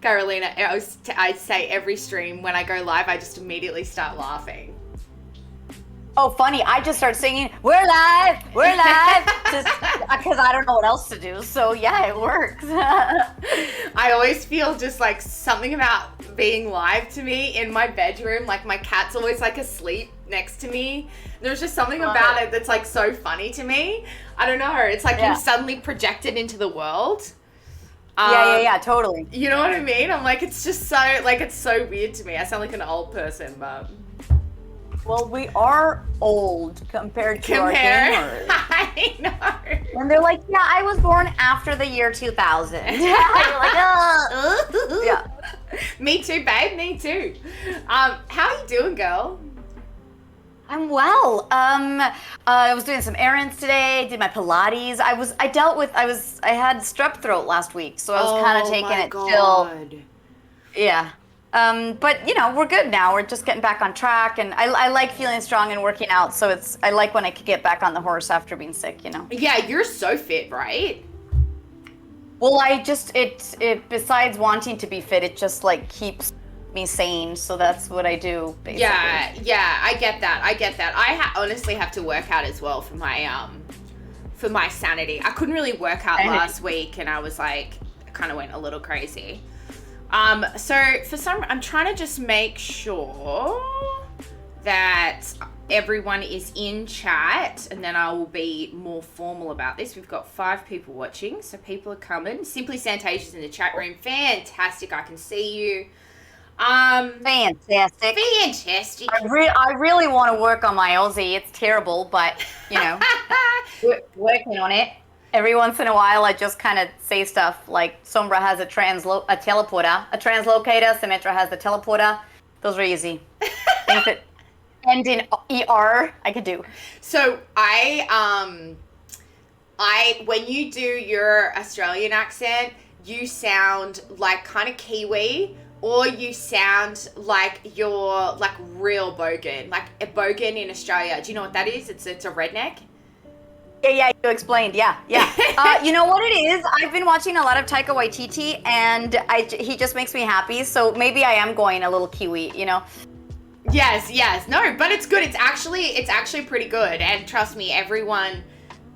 Carolina, I say every stream when I go live, I just immediately start laughing. Oh, funny. I just start singing, we're live, just because I don't know what else to do. So yeah, it works. I always feel just like something about being live to me in my bedroom. Like my cat's always like asleep next to me. There's just something about it that's like so funny to me. I don't know. It's like you're suddenly projected into the world. Yeah, totally. You know what I mean? I'm like, it's just so, like, it's so weird to me. I sound like an old person, but... Well, we are old compared to our gamers. I know. And they're like, yeah, I was born after the year 2000. You're like, oh. Yeah. Me too, babe. Me too. How are you doing, girl? I'm well. I was doing some errands today, did my Pilates. I had strep throat last week, so I was kind of taking it chill. Yeah. But you know, we're good now. We're just getting back on track, and I like feeling strong and working out. So I like when I could get back on the horse after being sick, you know. Yeah, you're so fit, right? Well, it besides wanting to be fit, it just like keeps me sane. So that's what I do, basically. Yeah, I get that. I honestly have to work out as well for my sanity. I couldn't really work out last week, and I was like, kind of went a little crazy. So I'm trying to just make sure that everyone is in chat, and then I will be more formal about this. We've got 5 people watching, so people are coming. Simply Santasia's in the chat room. Fantastic, I can see you. Fantastic. I really want to work on my Aussie. It's terrible, but you know, working on it. Every once in a while, I just kind of say stuff like Sombra has a teleporter, Symmetra has the teleporter. Those are easy. Things that end in ER, I could do. So when you do your Australian accent, you sound like kind of Kiwi, or you sound like you're like real bogan, like a bogan in Australia. Do you know what that is? It's a redneck. Yeah, you explained. Yeah. You know what it is? I've been watching a lot of Taika Waititi, and he just makes me happy. So maybe I am going a little Kiwi, you know? Yes. No, but it's good. It's actually pretty good. And trust me, everyone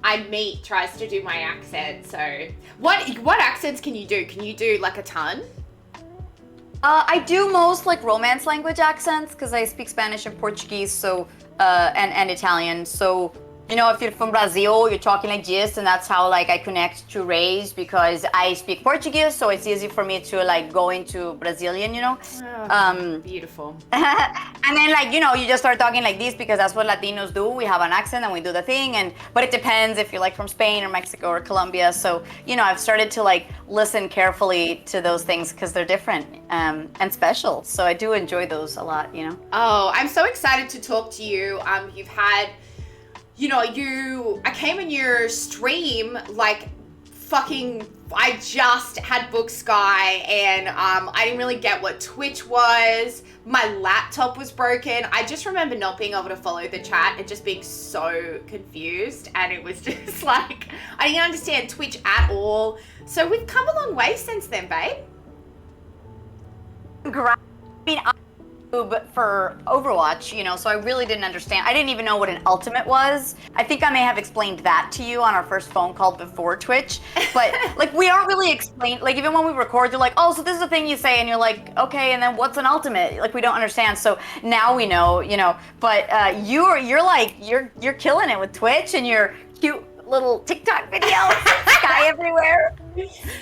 I meet tries to do my accent. So what accents can you do? Can you do like a ton? I do most like Romance language accents because I speak Spanish and Portuguese, so and Italian. So you know, if you're from Brazil, you're talking like this, and that's how like I connect to Raze, because I speak Portuguese, so it's easy for me to like go into Brazilian, you know. Beautiful. And then like, you know, you just start talking like this because that's what Latinos do. We have an accent and we do the thing, but it depends if you're like from Spain or Mexico or Colombia. So, you know, I've started to like listen carefully to those things because they're different and special. So I do enjoy those a lot, you know. Oh, I'm so excited to talk to you. You've had, you know, I came in your stream like fucking, I just had booked SKYE, and I didn't really get what Twitch was. My laptop was broken. I just remember not being able to follow the chat and just being so confused, and it was just like, I didn't understand Twitch at all. So we've come a long way since then, babe. I mean, for Overwatch, you know, so I really didn't understand. I didn't even know what an ultimate was. I think I may have explained that to you on our first phone call before Twitch, but like we aren't really explained, like even when we record, they're like, oh, so this is the thing you say, and you're like, okay, and then what's an ultimate? Like we don't understand. So now we know, you know, but you're killing it with Twitch and your cute little TikTok videos, SKYE everywhere.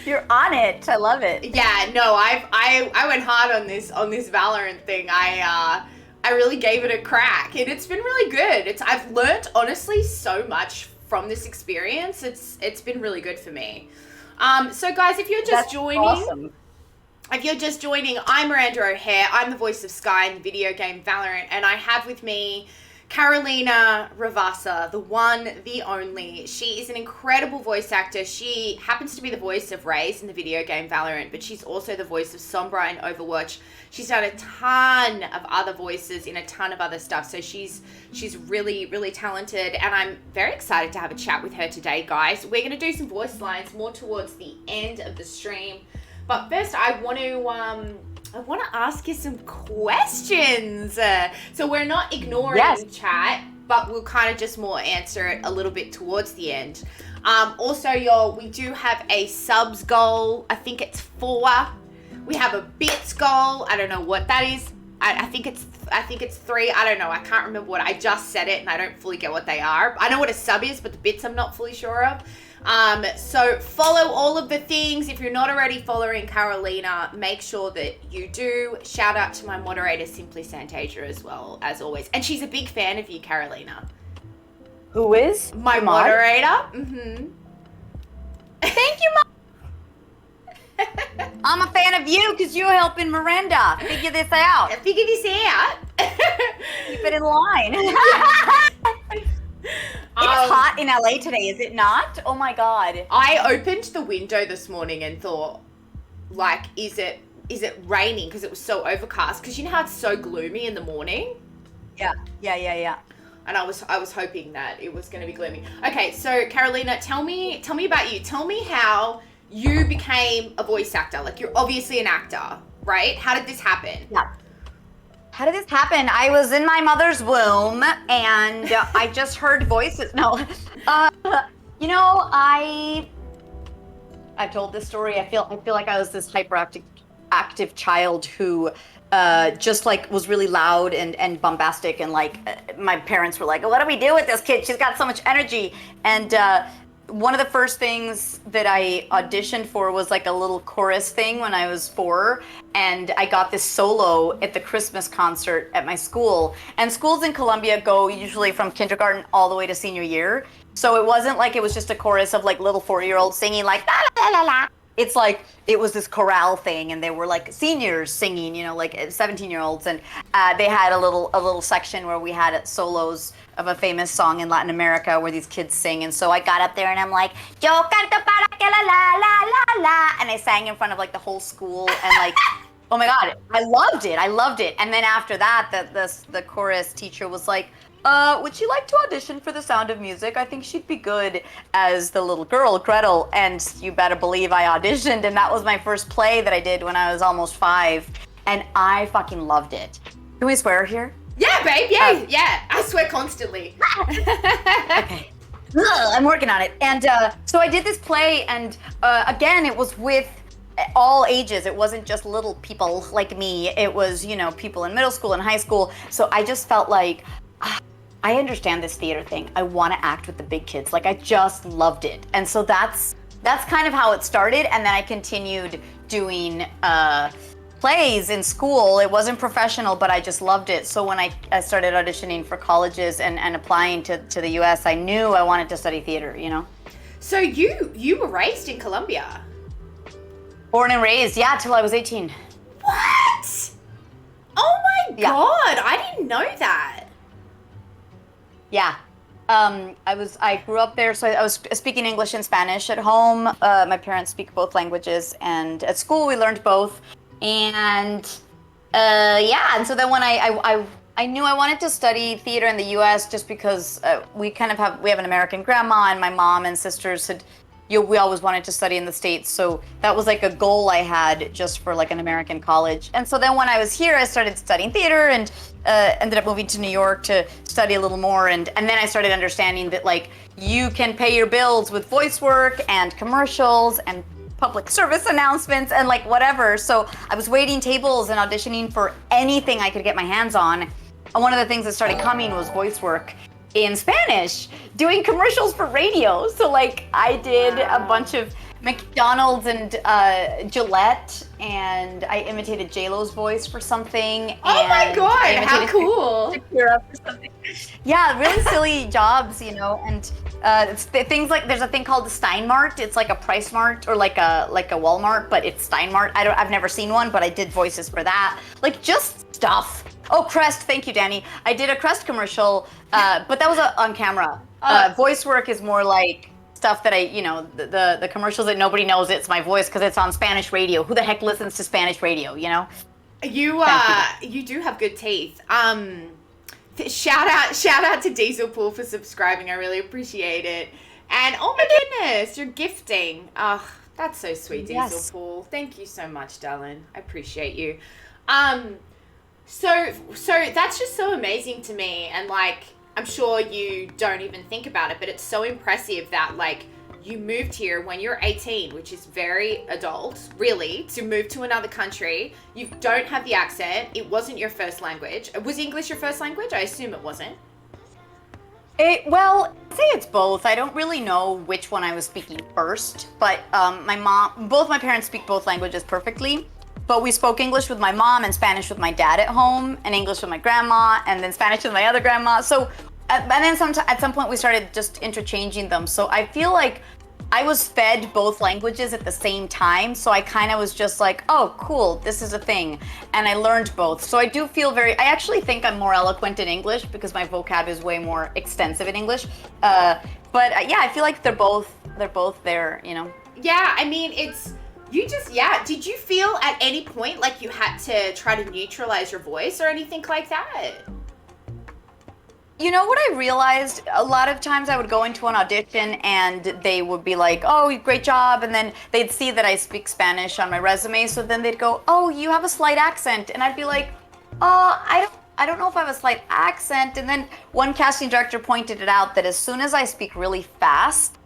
You're on it. I love it. Yeah, no, I went hard on this Valorant thing. I really gave it a crack, and it's been really good. I've learned honestly so much from this experience. It's been really good for me. So guys, if you're just joining, I'm Miranda O'Hare. I'm the voice of SKYE in the video game Valorant, and I have with me Carolina Ravassa, the one, the only. She is an incredible voice actor. She happens to be the voice of Raze in the video game Valorant, but she's also the voice of Sombra in Overwatch. She's done a ton of other voices in a ton of other stuff, so she's really, really talented, and I'm very excited to have a chat with her today, guys. We're going to do some voice lines more towards the end of the stream, But first, I want to ask you some questions. So we're not ignoring chat, but we'll kind of just more answer it a little bit towards the end. Also, y'all, we do have a subs goal. I think it's 4. We have a bits goal. I don't know what that is. I think it's 3. I don't know. I can't remember what I just said it, and I don't fully get what they are. I know what a sub is, but the bits I'm not fully sure of. So follow all of the things. If you're not already following Carolina, make sure that you do. Shout out to my moderator, Simply Santasia, as well, as always. And she's a big fan of you, Carolina. Who is? My moderator. Mm-hmm. Thank you, Mom. I'm a fan of you because you're helping Miranda figure this out. Keep it in line. It's hot in LA today, is it not? Oh my God. I opened the window this morning and thought, like, is it raining? Because it was so overcast. Because you know how it's so gloomy in the morning? Yeah. And I was hoping that it was going to be gloomy. Okay, so Carolina, tell me about you. Tell me how you became a voice actor. Like, you're obviously an actor, right? How did this happen? Yeah. How did this happen? I was in my mother's womb and I just heard voices. No, you know, I've told this story. I feel like I was this hyperactive child who just like was really loud and bombastic, and like my parents were like, "What do we do with this kid? She's got so much energy." And one of the first things that I auditioned for was like a little chorus thing when I was 4, and I got this solo at the Christmas concert at my school. And schools in Colombia go usually from kindergarten all the way to senior year. So it wasn't like it was just a chorus of like little 4-year-olds singing like la la la la. It's like it was this chorale thing, and they were like seniors singing, you know, like 17-year-olds, and they had a little section where we had solos of a famous song in Latin America where these kids sing. And so I got up there and I'm like, yo canto para que la la la la la, and I sang in front of like the whole school, and like, oh my God, I loved it. And then after that, the chorus teacher was like, would she like to audition for The Sound of Music? I think she'd be good as the little girl, Gretel. And you better believe I auditioned, and that was my first play that I did when I was almost 5, and I fucking loved it. Can we swear here? Yeah, babe, yeah. I swear constantly. Okay. I'm working on it. And so I did this play, and again, it was with all ages. It wasn't just little people like me. It was, you know, people in middle school and high school. So I just felt like, I understand this theater thing. I want to act with the big kids. Like, I just loved it. And so that's kind of how it started. And then I continued doing plays in school. It wasn't professional, but I just loved it. So when I started auditioning for colleges and applying to the US, I knew I wanted to study theater, you know? So you were raised in Colombia? Born and raised, yeah, till I was 18. What? Oh my God, I didn't know that. Yeah. I grew up there, so I was speaking English and Spanish at home. My parents speak both languages, and at school we learned both. And and so then when I knew I wanted to study theater in the U.S. just because we have an American grandma, and my mom and sisters we always wanted to study in the States. So that was like a goal I had just for like an American college. And so then when I was here, I started studying theater and ended up moving to New York to study a little more. And then I started understanding that like you can pay your bills with voice work and commercials and public service announcements and like whatever. So I was waiting tables and auditioning for anything I could get my hands on. And one of the things that started coming was voice work in Spanish, doing commercials for radio. So like I did a bunch of McDonald's and Gillette, and I imitated J-Lo's voice for something. Oh my God, how cool. Shakira for something. Yeah, really silly jobs, you know, and it's things like there's a thing called the Steinmart. It's like a Price Mart or like a Walmart, but it's Steinmart. I've never seen one, but I did voices for that. Like just stuff. Oh, Crest, thank you, Danny. I did a Crest commercial, but that was on camera. Voice work is more like stuff that the commercials that nobody knows it's my voice because it's on Spanish radio. Who the heck listens to Spanish radio, you know? You do have good teeth. Shout out to Diesel Pool for subscribing. I really appreciate it. And oh my goodness, you're gifting. Oh, That's so sweet, Diesel Yes. Pool. Thank you so much, darling. I appreciate you. So that's just so amazing to me, and like I'm sure you don't even think about it, but it's so impressive that like you moved here when you're 18, which is very adult, really, to move to another country. You don't have the accent. It wasn't your first language. Was English your first language? I assume it wasn't. Well, I'd say it's both. I don't really know which one I was speaking first, but both my parents speak both languages perfectly. But we spoke English with my mom and Spanish with my dad at home, and English with my grandma, and then Spanish with my other grandma. So, and then at some point we started just interchanging them. So I feel like I was fed both languages at the same time. So I kind of was just like, oh, cool, this is a thing. And I learned both. So I do feel I actually think I'm more eloquent in English because my vocab is way more extensive in English. Yeah, I feel like they're both there, you know? Yeah, I mean, did you feel at any point like you had to try to neutralize your voice or anything like that? You know what I realized? A lot of times I would go into an audition and they would be like, oh, great job. And then they'd see that I speak Spanish on my resume. So then they'd go, oh, you have a slight accent. And I'd be like, I don't know if I have a slight accent. And then one casting director pointed it out that as soon as I speak really fast,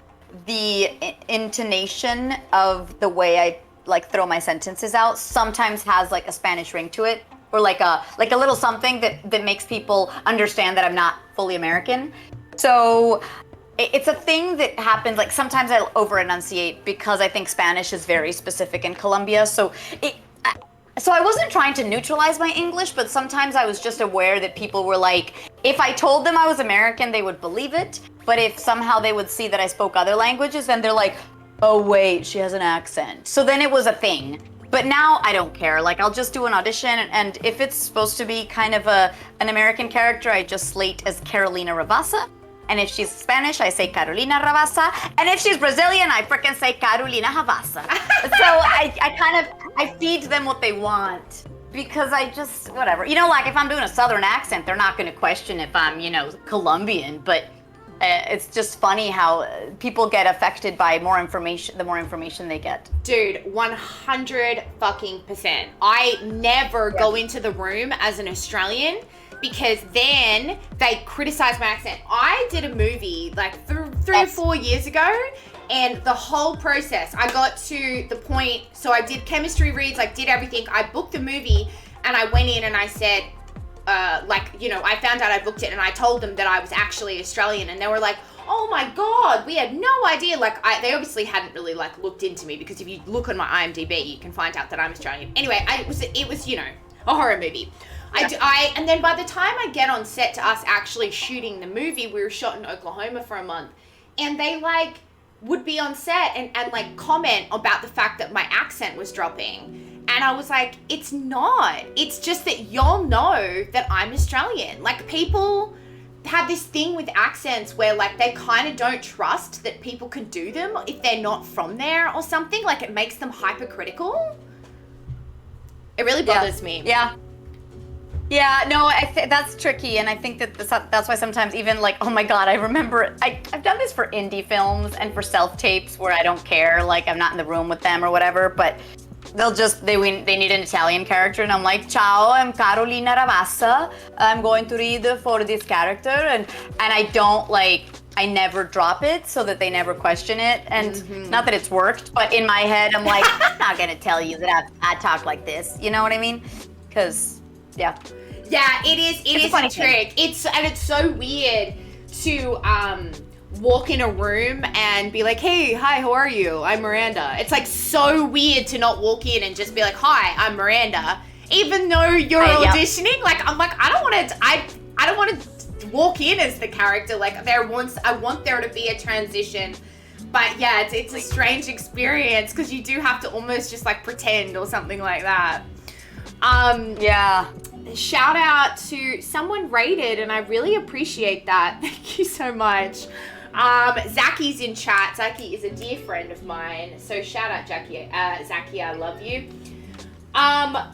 the intonation of the way I like throw my sentences out sometimes has like a Spanish ring to it, or like a little something that makes people understand that I'm not fully American. So it's a thing that happens. Like sometimes I over enunciate because I think Spanish is very specific in Colombia. So I wasn't trying to neutralize my English, but sometimes I was just aware that people were like, if I told them I was American, they would believe it. But if somehow they would see that I spoke other languages, then they're like, oh wait, she has an accent. So then it was a thing. But now I don't care. Like I'll just do an audition, and if it's supposed to be kind of an American character, I just slate as Carolina Ravassa. And if she's Spanish, I say Carolina Ravassa. And if she's Brazilian, I frickin' say Carolina Ravassa. So I feed them what they want. Because I just, whatever. You know, like if I'm doing a Southern accent, they're not gonna question if I'm, Colombian. But it's just funny how people get affected by the more information they get. Dude, 100%. I never go into the room as an Australian because then they criticize my accent. I did a movie like three or 4 years ago, and the whole process, I got to the point, so I did chemistry reads, I did everything, I booked the movie, and I went in and I said, I found out I booked it, and I told them that I was actually Australian, and they were like, oh my God, we had no idea. Like, they obviously hadn't really like looked into me, because if you look on my IMDb, you can find out that I'm Australian. Anyway, it was a horror movie. Yeah. And then by the time I get on set to us actually shooting the movie, we were shot in Oklahoma for a month, and they like would be on set and like comment about the fact that my accent was dropping. And I was like, it's not. It's just that y'all know that I'm Australian. Like, people have this thing with accents where like they kind of don't trust that people can do them if they're not from there or something. Like, it makes them hypercritical. It really bothers me. Yeah, no, that's tricky, and I think that's why sometimes even like, oh my God, I remember I've done this for indie films and for self-tapes where I don't care, like I'm not in the room with them or whatever, but they need an Italian character, and I'm like, ciao, I'm Carolina Ravassa, I'm going to read for this character, and I never drop it so that they never question it, and not that it's worked, but in my head I'm like, I'm not gonna tell you that I talk like this, you know what I mean? Because yeah, it is a trick. It's so weird to walk in a room and be like, hey, hi, how are you? I'm Miranda. It's like so weird to not walk in and just be like, hi, I'm Miranda, even though you're auditioning. Like, I'm like, I don't want to walk in as the character. Like, I want there to be a transition. But yeah, it's a strange experience because you do have to almost just like pretend or something like that. Shout out to someone rated, and I really appreciate that. Thank you so much. Zacky's in chat. Zacky is a dear friend of mine, so shout out Zacky, I love you.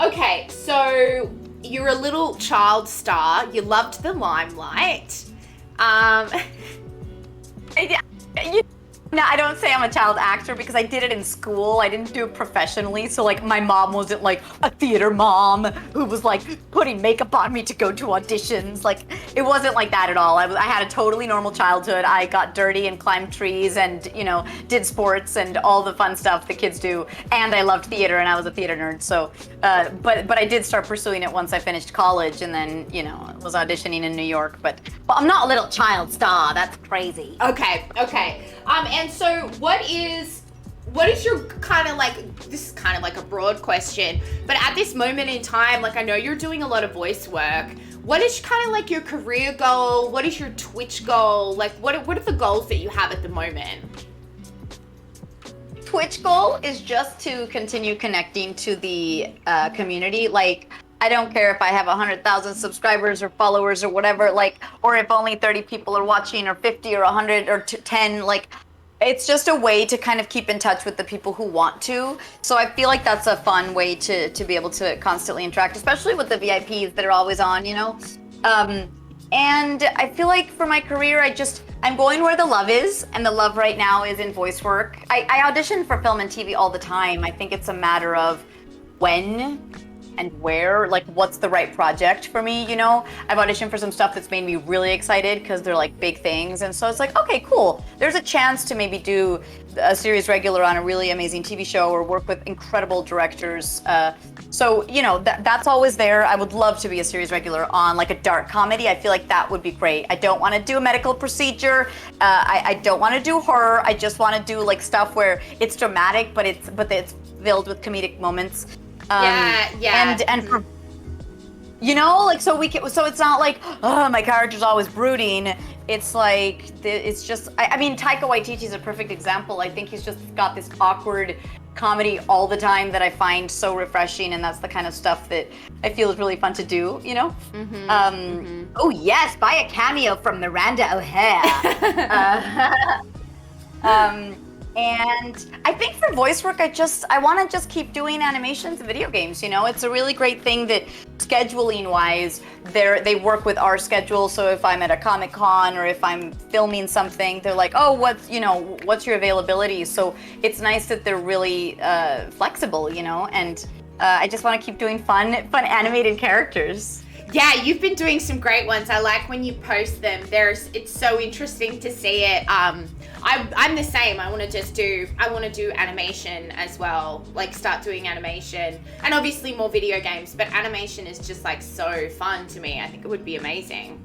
Okay, so you're a little child star. You loved the limelight. No, I don't say I'm a child actor because I did it in school. I didn't do it professionally. So like my mom wasn't like a theater mom who was like putting makeup on me to go to auditions. Like it wasn't like that at all. I had a totally normal childhood. I got dirty and climbed trees and, you know, did sports and all the fun stuff that kids do. And I loved theater and I was a theater nerd. So, but I did start pursuing it once I finished college and then, you know, was auditioning in New York. But I'm not a little child star. That's crazy. Okay. And so what is your kind of like, this is kind of like a broad question, but at this moment in time, like I know you're doing a lot of voice work. What is kind of like your career goal? What is your Twitch goal? Like what are the goals that you have at the moment? Twitch goal is just to continue connecting to the community. Like, I don't care if I have 100,000 subscribers or followers or whatever, like, or if only 30 people are watching or 50 or 100 or 10, like, it's just a way to kind of keep in touch with the people who want to. So I feel like that's a fun way to be able to constantly interact, especially with the VIPs that are always on, you know? And I feel like for my career, I'm going where the love is, and the love right now is in voice work. I audition for film and TV all the time. I think it's a matter of when and where, like what's the right project for me, you know? I've auditioned for some stuff that's made me really excited because they're like big things. And so it's like, okay, cool. There's a chance to maybe do a series regular on a really amazing TV show or work with incredible directors. So, you know, that's always there. I would love to be a series regular on like a dark comedy. I feel like that would be great. I don't want to do a medical procedure. I don't want to do horror. I just want to do like stuff where it's dramatic, but it's filled with comedic moments. Yeah. And for, you know, like so it's not like, oh, my character's always brooding. It's like it's just I mean Taika Waititi's a perfect example. I think he's just got this awkward comedy all the time that I find so refreshing, and that's the kind of stuff that I feel is really fun to do, you know? Oh yes, buy a cameo from Miranda O'Hare. And I think for voice work, I want to just keep doing animations and video games. You know, it's a really great thing that scheduling wise, they work with our schedule. So if I'm at a Comic-Con or if I'm filming something, they're like, oh, what's your availability? So it's nice that they're really flexible, you know, and I just want to keep doing fun animated characters. Yeah, you've been doing some great ones. I like when you post them. It's so interesting to see it. I'm the same. I want to do animation as well. Like start doing animation and obviously more video games, but animation is just like so fun to me. I think it would be amazing.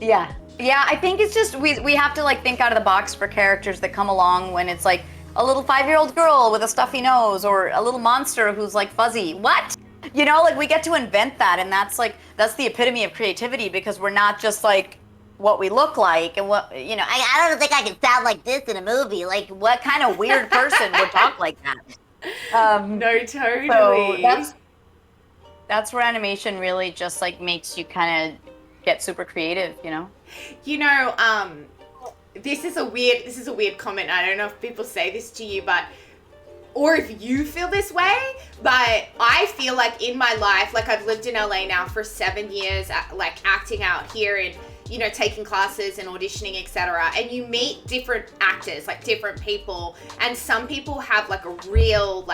Yeah, I think it's just we have to like think out of the box for characters that come along when it's like a little 5-year-old girl with a stuffy nose or a little monster who's like fuzzy. What? You know, like we get to invent that, and that's the epitome of creativity because we're not just like what we look like and what, you know, I don't think I can sound like this in a movie. Like what kind of weird person would talk like that? No, totally. So that's where animation really just like makes you kind of get super creative, you know? You know, this is a weird comment. I don't know if people say this to you, or if you feel this way, but I feel like in my life, like I've lived in LA now for 7 years, like acting out here and, you know, taking classes and auditioning, etc. And you meet different actors, like different people, and some people have like a real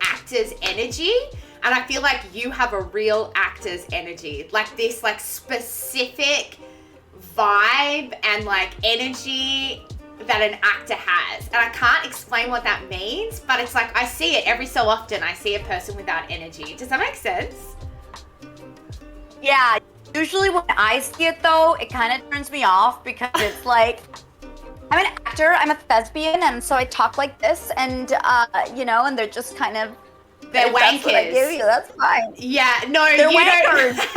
actor's energy. And I feel like you have a real actor's energy, like this like specific vibe and like energy that an actor has. And I can't explain what that means, but it's like I see it every so often. I see a person without energy. Does that make sense? Yeah, usually when I see it though, it kind of turns me off because it's like, I'm an actor, I'm a thespian, and so I talk like this, and you know, and they're just kind of, they're wankers. That's what I give you, that's fine. Yeah, no, they're you wankers. Don't.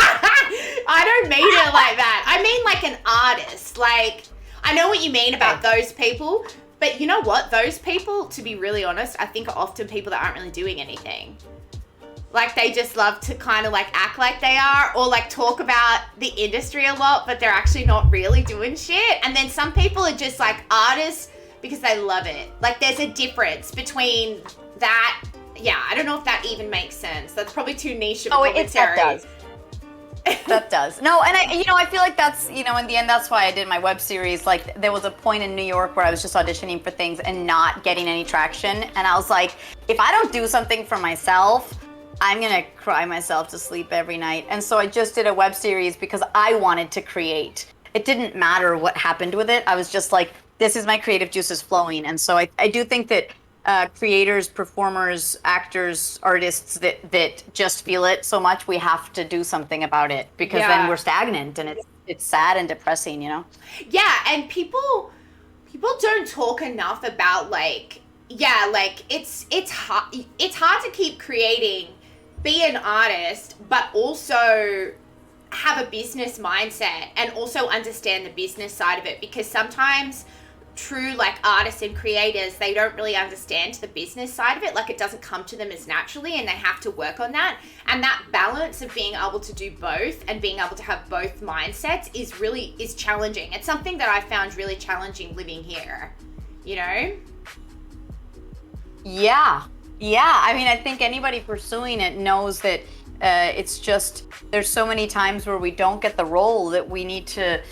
I don't mean it like that. I mean like an artist. Like, I know what you mean about those people, but you know what? Those people, to be really honest, I think are often people that aren't really doing anything. Like they just love to kind of like act like they are, or like talk about the industry a lot, but they're actually not really doing shit. And then some people are just like artists because they love it. Like there's a difference between that. Yeah, I don't know if that even makes sense. That's probably too niche of a commentary. It does. That does. No, and I feel like that's, in the end, that's why I did my web series. Like, there was a point in New York where I was just auditioning for things and not getting any traction. And I was like, if I don't do something for myself, I'm going to cry myself to sleep every night. And so I just did a web series because I wanted to create. It didn't matter what happened with it. I was just like, this is my creative juices flowing. And so I do think that creators, performers, actors, artists that just feel it so much, we have to do something about it, because then we're stagnant and it's sad and depressing, Yeah, and people don't talk enough about it's hard to keep creating, be an artist, but also have a business mindset and also understand the business side of it, because sometimes true artists and creators, they don't really understand the business side of it. Like, it doesn't come to them as naturally, and they have to work on that. And that balance of being able to do both and being able to have both mindsets is challenging. It's something that I found really challenging living here, Yeah. I mean, I think anybody pursuing it knows that it's just, there's so many times where we don't get the role, that we need to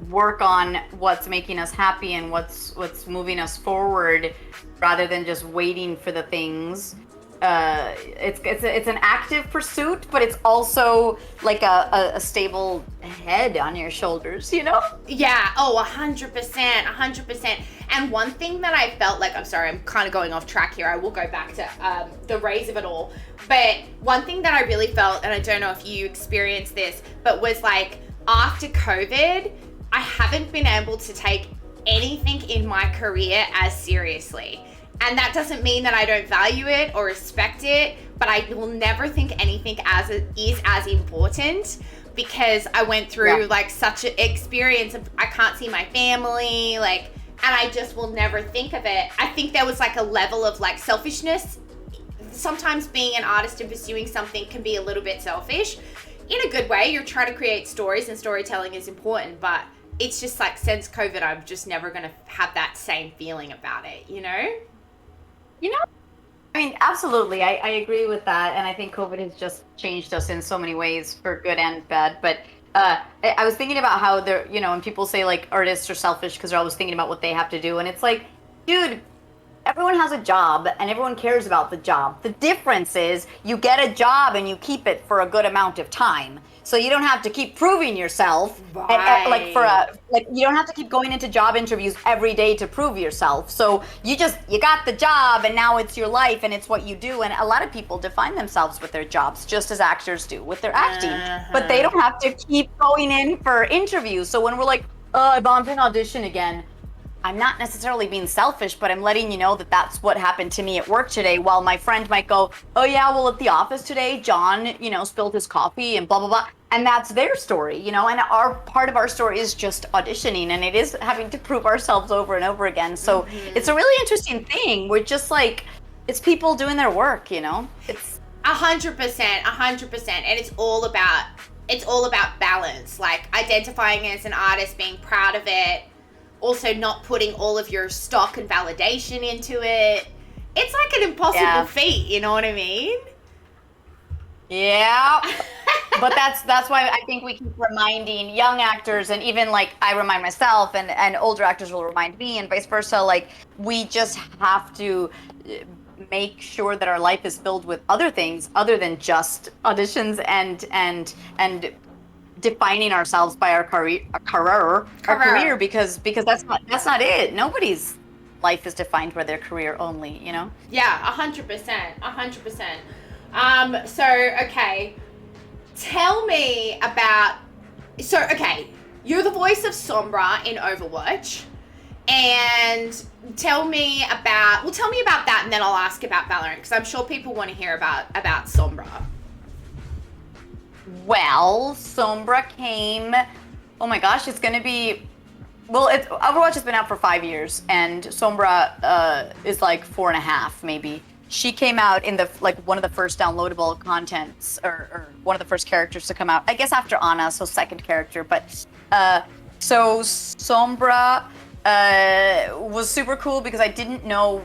work on what's making us happy and what's moving us forward, rather than just waiting for the things. It's an active pursuit, but it's also like a stable head on your shoulders, Yeah. Oh, 100%. And one thing that I felt like, I'm sorry, I'm kind of going off track here. I will go back to the Raze of it all. But one thing that I really felt, and I don't know if you experienced this, but was like, after COVID, I haven't been able to take anything in my career as seriously. And that doesn't mean that I don't value it or respect it, but I will never think anything is as important, because I went through such an experience of, I can't see my family, and I just will never think of it. I think there was a level of selfishness. Sometimes being an artist and pursuing something can be a little bit selfish. In a good way, you're trying to create stories, and storytelling is important, but it's just since COVID, I'm just never going to have that same feeling about it, I mean, absolutely. I agree with that. And I think COVID has just changed us in so many ways, for good and bad. But I was thinking about how when people say artists are selfish because they're always thinking about what they have to do. And it's like, dude, everyone has a job and everyone cares about the job. The difference is you get a job and you keep it for a good amount of time. So you don't have to keep proving yourself. Right. You don't have to keep going into job interviews every day to prove yourself. So you got the job, and now it's your life and it's what you do. And a lot of people define themselves with their jobs, just as actors do with their acting. But they don't have to keep going in for interviews. So when we're like, I bombed an audition again, I'm not necessarily being selfish, but I'm letting you know that that's what happened to me at work today, while my friend might go, oh yeah, well, at the office today, John, spilled his coffee and blah, blah, blah. And that's their story, and our part of our story is just auditioning, and it is having to prove ourselves over and over again. So it's a really interesting thing. We're just it's people doing their work, It's 100%, and it's all about balance, identifying as an artist, being proud of it, also not putting all of your stock and validation into it. It's an impossible feat, you know what I mean? Yeah. But that's why I think we keep reminding young actors, and even I remind myself, and older actors will remind me, and vice versa. We just have to make sure that our life is filled with other things other than just auditions and defining ourselves by our career, because that's not it. Nobody's life is defined by their career only, Yeah, 100%. So okay, tell me about. So okay, you're the voice of Sombra in Overwatch, and tell me about that, and then I'll ask about Valorant, because I'm sure people want to hear about Sombra. Well, Sombra came, oh my gosh, it's going to be, Overwatch has been out for 5 years, and Sombra is 4.5 maybe. She came out in the one of the first downloadable contents, or one of the first characters to come out, I guess after Ana, so second character. But so Sombra was super cool, because I didn't know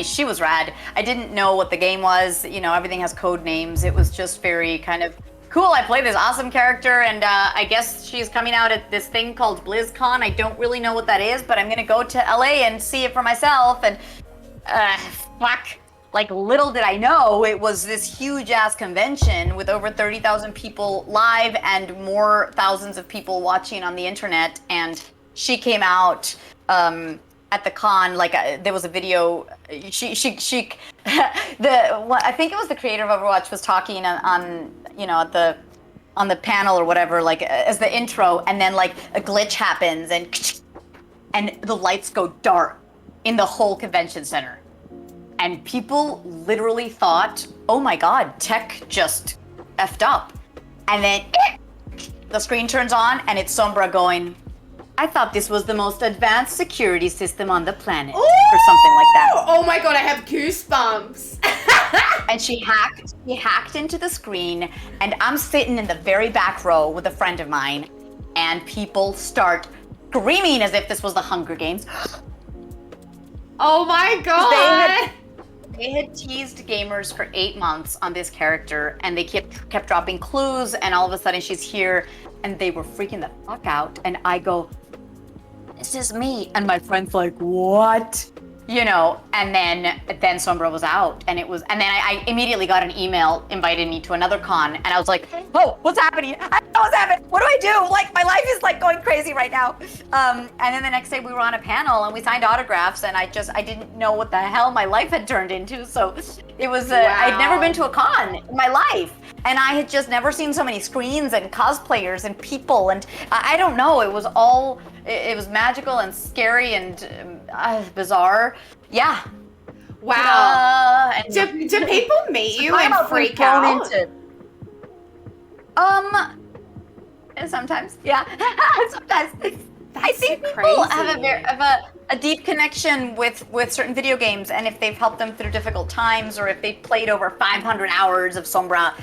she was rad. I didn't know what the game was. Everything has code names. It was just very kind of cool, I play this awesome character, and I guess she's coming out at this thing called BlizzCon. I don't really know what that is, but I'm gonna go to LA and see it for myself. And fuck, like little did I know it was this huge ass convention with over 30,000 people live and more thousands of people watching on the internet. And she came out at the con, like there was a video. She I think it was the creator of Overwatch was talking on at on the panel or whatever, like as the intro, and then like a glitch happens and the lights go dark in the whole convention center. And people literally thought, oh my God, tech just effed up. And then the screen turns on and it's Sombra going, I thought this was the most advanced security system on the planet. Ooh! Or something like that. Oh my God, I have goosebumps. And she hacked into the screen, and I'm sitting in the very back row with a friend of mine, and people start screaming as if this was the Hunger Games. Oh my God. They had teased gamers for 8 months on this character, and they kept dropping clues, and all of a sudden she's here, and they were freaking the fuck out. And I go, this is me. And my friend's like, what? And then Sombra was out, and then I immediately got an email inviting me to another con, and I was like, oh, what's happening? I don't know what's happening. What do I do? Like, my life is like going crazy right now. And then the next day we were on a panel and we signed autographs, and I didn't know what the hell my life had turned into. So it was, wow. I'd never been to a con in my life, and I had just never seen so many screens and cosplayers and people, and I don't know, it was magical and scary and bizarre. Yeah. Wow. Do people meet you and freak out? Sometimes, yeah. Sometimes. I think people have a deep connection with certain video games, and if they've helped them through difficult times, or if they've played over 500 hours of Sombra,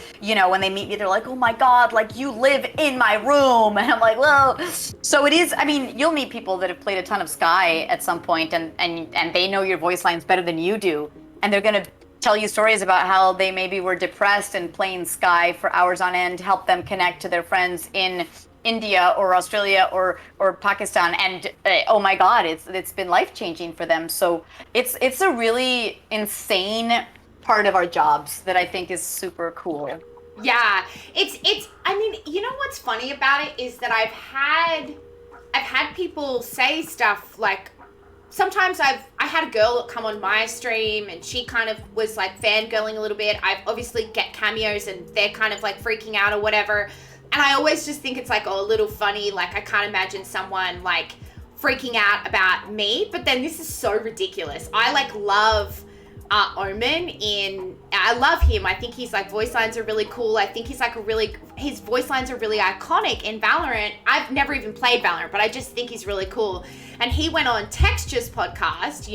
when they meet me, they're like, oh my God, like you live in my room. And I'm like, well, so it is. I mean, you'll meet people that have played a ton of SKYE at some point, and they know your voice lines better than you do, and they're gonna tell you stories about how they maybe were depressed and playing SKYE for hours on end, help them connect to their friends in India or Australia or Pakistan, and oh my God, it's been life-changing for them. So it's a really insane part of our jobs that I think is super cool. Yeah, it's I mean, what's funny about it is that I've had people say stuff like, sometimes I had a girl come on my stream and she kind of was like fangirling a little bit. I've obviously get cameos and they're kind of like freaking out or whatever. And I always just think it's like, a little funny. Like, I can't imagine someone like freaking out about me. But then this is so ridiculous. I like love Omen I love him. I think his like voice lines are really cool. I think he's like his voice lines are really iconic in Valorant. I've never even played Valorant, but I just think he's really cool. And he went on Texture's podcast.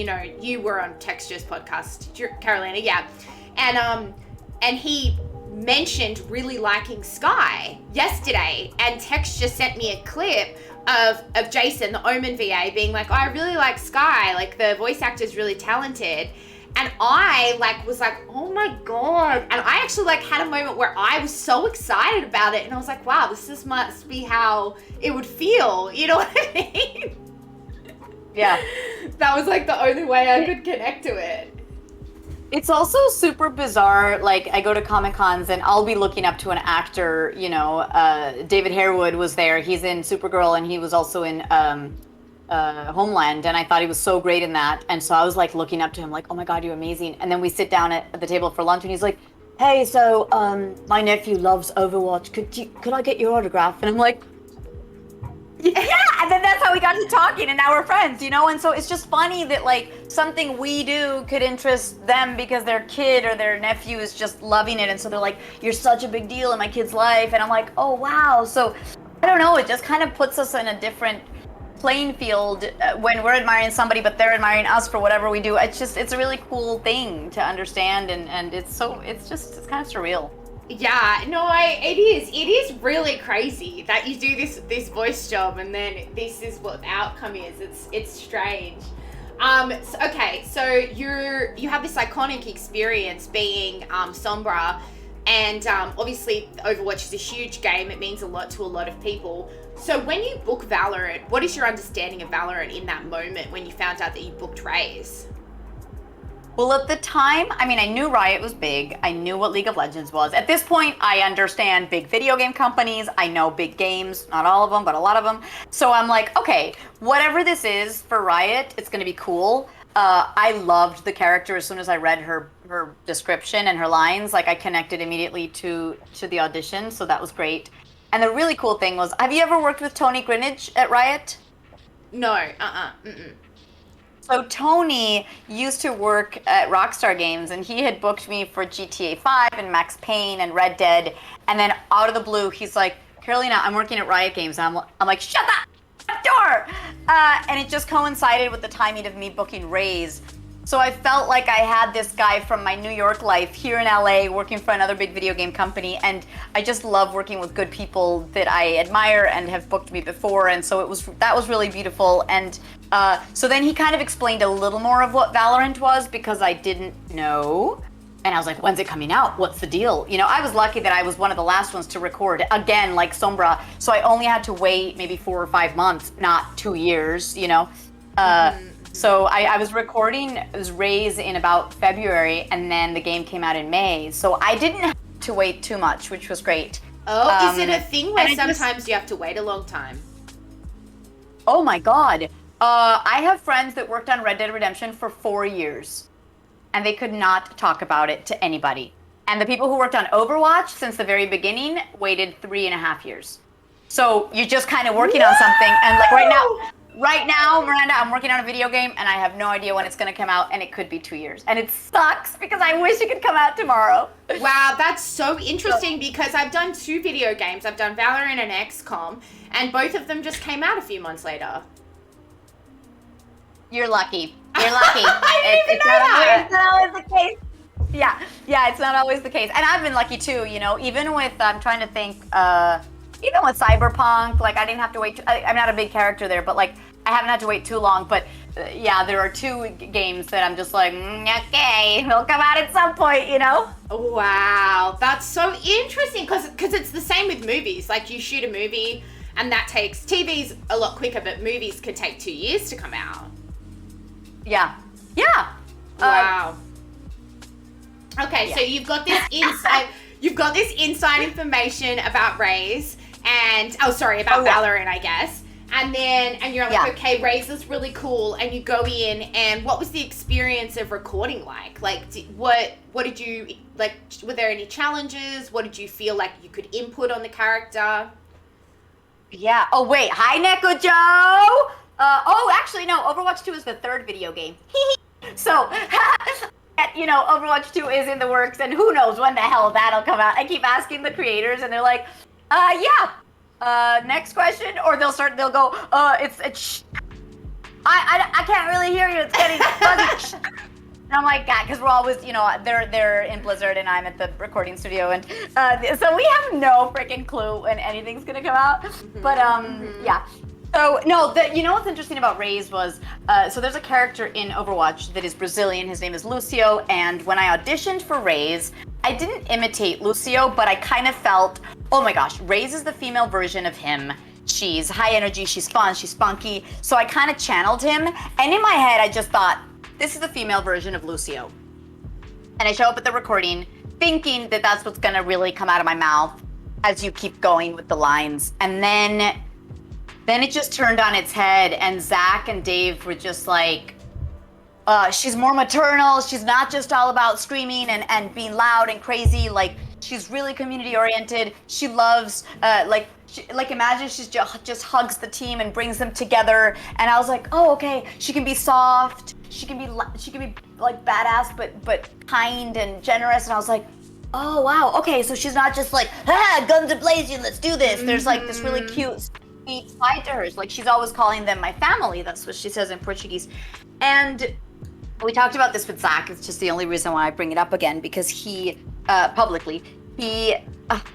You were on Texture's podcast, Carolina, yeah. And he mentioned really liking SKYE yesterday, and Tex just sent me a clip of Jason, the Omen VA, being like, oh, I really like SKYE, like the voice actor is really talented. And I was like, oh my God. And I actually had a moment where I was so excited about it, and I was like, wow, this must be how it would feel. You know what I mean? Yeah. That was like the only way I could connect to it. It's also super bizarre. Like, I go to Comic Cons and I'll be looking up to an actor, David Harewood was there. He's in Supergirl, and he was also in Homeland, and I thought he was so great in that. And so I was like looking up to him like, oh my God, you're amazing. And then we sit down at the table for lunch, and he's like, hey, so my nephew loves Overwatch. Could I get your autograph? And I'm like, yeah. And then that's how we got to talking, and now we're friends, And so it's just funny that like something we do could interest them because their kid or their nephew is just loving it, and so they're like, you're such a big deal in my kid's life. And I'm like, oh wow. So I don't know, it just kind of puts us in a different playing field when we're admiring somebody but they're admiring us for whatever we do. It's a really cool thing to understand, and it's kind of surreal. Yeah, no, it is really crazy that you do this voice job and then this is what the outcome is. It's strange. So you have this iconic experience being Sombra, And obviously, Overwatch is a huge game. It means a lot to a lot of people. So when you book Valorant, what is your understanding of Valorant in that moment when you found out that you booked Raze? Well, at the time, I mean, I knew Riot was big. I knew what League of Legends was. At this point, I understand big video game companies. I know big games, not all of them, but a lot of them. So I'm like, okay, whatever this is for Riot, it's going to be cool. I loved the character as soon as I read her description and her lines. Like, I connected immediately to the audition, so that was great. And the really cool thing was, have you ever worked with Tony Greenidge at Riot? No, mm-mm. So Tony used to work at Rockstar Games, and he had booked me for GTA 5 and Max Payne and Red Dead. And then out of the blue, he's like, Carolina, I'm working at Riot Games. And I'm like, shut the door! And it just coincided with the timing of me booking Raze. So I felt like I had this guy from my New York life here in LA working for another big video game company, and I just love working with good people that I admire and have booked me before, and so that was really beautiful. And so then he kind of explained a little more of what Valorant was, because I didn't know. And I was like, when's it coming out? What's the deal? You know, I was lucky that I was one of the last ones to record, again, like Sombra, so I only had to wait maybe 4 or 5 months, not 2 years, you know. So I was recording, it was Raze in about February, and then the game came out in May. So I didn't have to wait too much, which was great. Oh, is it a thing where sometimes you have to wait a long time? Oh my God. I have friends that worked on Red Dead Redemption for 4 years, and they could not talk about it to anybody. And the people who worked on Overwatch since the very beginning waited 3.5 years. So you're just kind of working on something, and like right now, Miranda, I'm working on a video game, and I have no idea when it's going to come out, and it could be 2 years. And it sucks, because I wish it could come out tomorrow. Wow, that's so interesting, because I've done 2 video games. I've done Valorant and XCOM, and both of them just came out a few months later. You're lucky. You're lucky. I didn't even know that. It's not always the case. Yeah, it's not always the case. And I've been lucky, too, you know, even with, I'm trying to think, even with Cyberpunk, like, I didn't have to wait. I'm not a big character there, but, like, I haven't had to wait too long. But, yeah, there are 2 games that I'm just like, okay, they'll come out at some point, you know? Wow, that's so interesting, because it's the same with movies. Like, you shoot a movie, and that takes, TV's a lot quicker, but movies could take 2 years to come out. Yeah. Wow. Okay, so you've got this inside information about Raze and Valorant, I guess. And you're like, okay, Raze is really cool, and you go in, and what was the experience of recording like? Like, what did you like? Were there any challenges? What did you feel like you could input on the character? Yeah. Oh wait, hi Neko Joe. Actually no, Overwatch 2 is the 3rd video game. So, you know, Overwatch 2 is in the works, and who knows when the hell that'll come out. I keep asking the creators, and they're like, next question, or they'll go, it's I can't really hear you, it's getting fuzzy. And I'm like, God, because we're always, you know, they're in Blizzard, and I'm at the recording studio, and so we have no freaking clue when anything's gonna come out. But yeah. So no, you know what's interesting about Raze was, so there's a character in Overwatch that is Brazilian. His name is Lucio, and when I auditioned for Raze, I didn't imitate Lucio, but I kind of felt, oh my gosh, Raze is the female version of him. She's high energy, she's fun, she's spunky. So I kind of channeled him, and in my head, I just thought, this is the female version of Lucio. And I show up at the recording thinking that that's what's gonna really come out of my mouth as you keep going with the lines. And then it just turned on its head, and Zach and Dave were just like, she's more maternal. She's not just all about screaming and being loud and crazy. Like, she's really community oriented. She loves, imagine she's just hugs the team and brings them together. And I was like, oh, okay. She can be soft. She can be like badass, but kind and generous. And I was like, oh wow, okay. So she's not just like, guns a-blazing, let's do this. There's like this really cute, sweet side to her. Like, she's always calling them my family. That's what she says in Portuguese. And we talked about this with Zach. It's just the only reason why I bring it up again, because he publicly,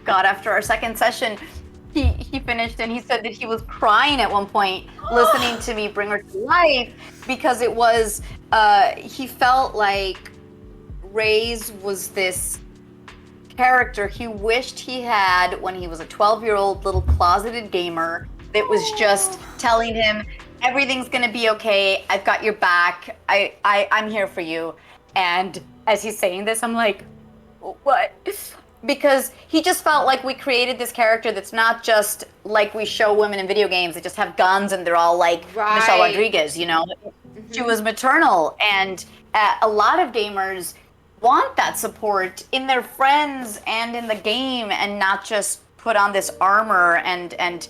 after our second session, he finished and he said that he was crying at one point listening to me bring her to life, because it was, he felt like Raze was this character he wished he had when he was a 12-year-old little closeted gamer that was just telling him, everything's gonna be okay, I've got your back, I'm here for you. And as he's saying this, I'm like, what? Because he just felt like we created this character that's not just like we show women in video games that just have guns and they're all like Michelle Rodriguez, you know? She was maternal, and a lot of gamers want that support in their friends and in the game, and not just put on this armor and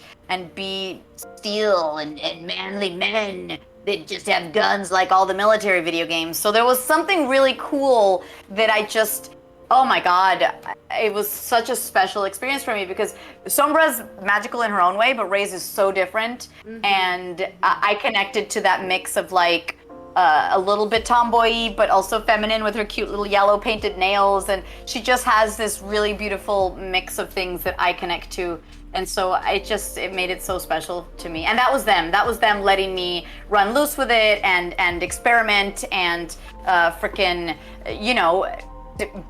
be steel and manly men that just have guns like all the military video games. So there was something really cool that I just, oh my God, it was such a special experience for me, because Sombra's magical in her own way, but Raze is so different. And I connected to that mix of like a little bit tomboy-y, but also feminine with her cute little yellow painted nails. And she just has this really beautiful mix of things that I connect to. And so it made it so special to me. And that was them letting me run loose with it and experiment and frickin', you know,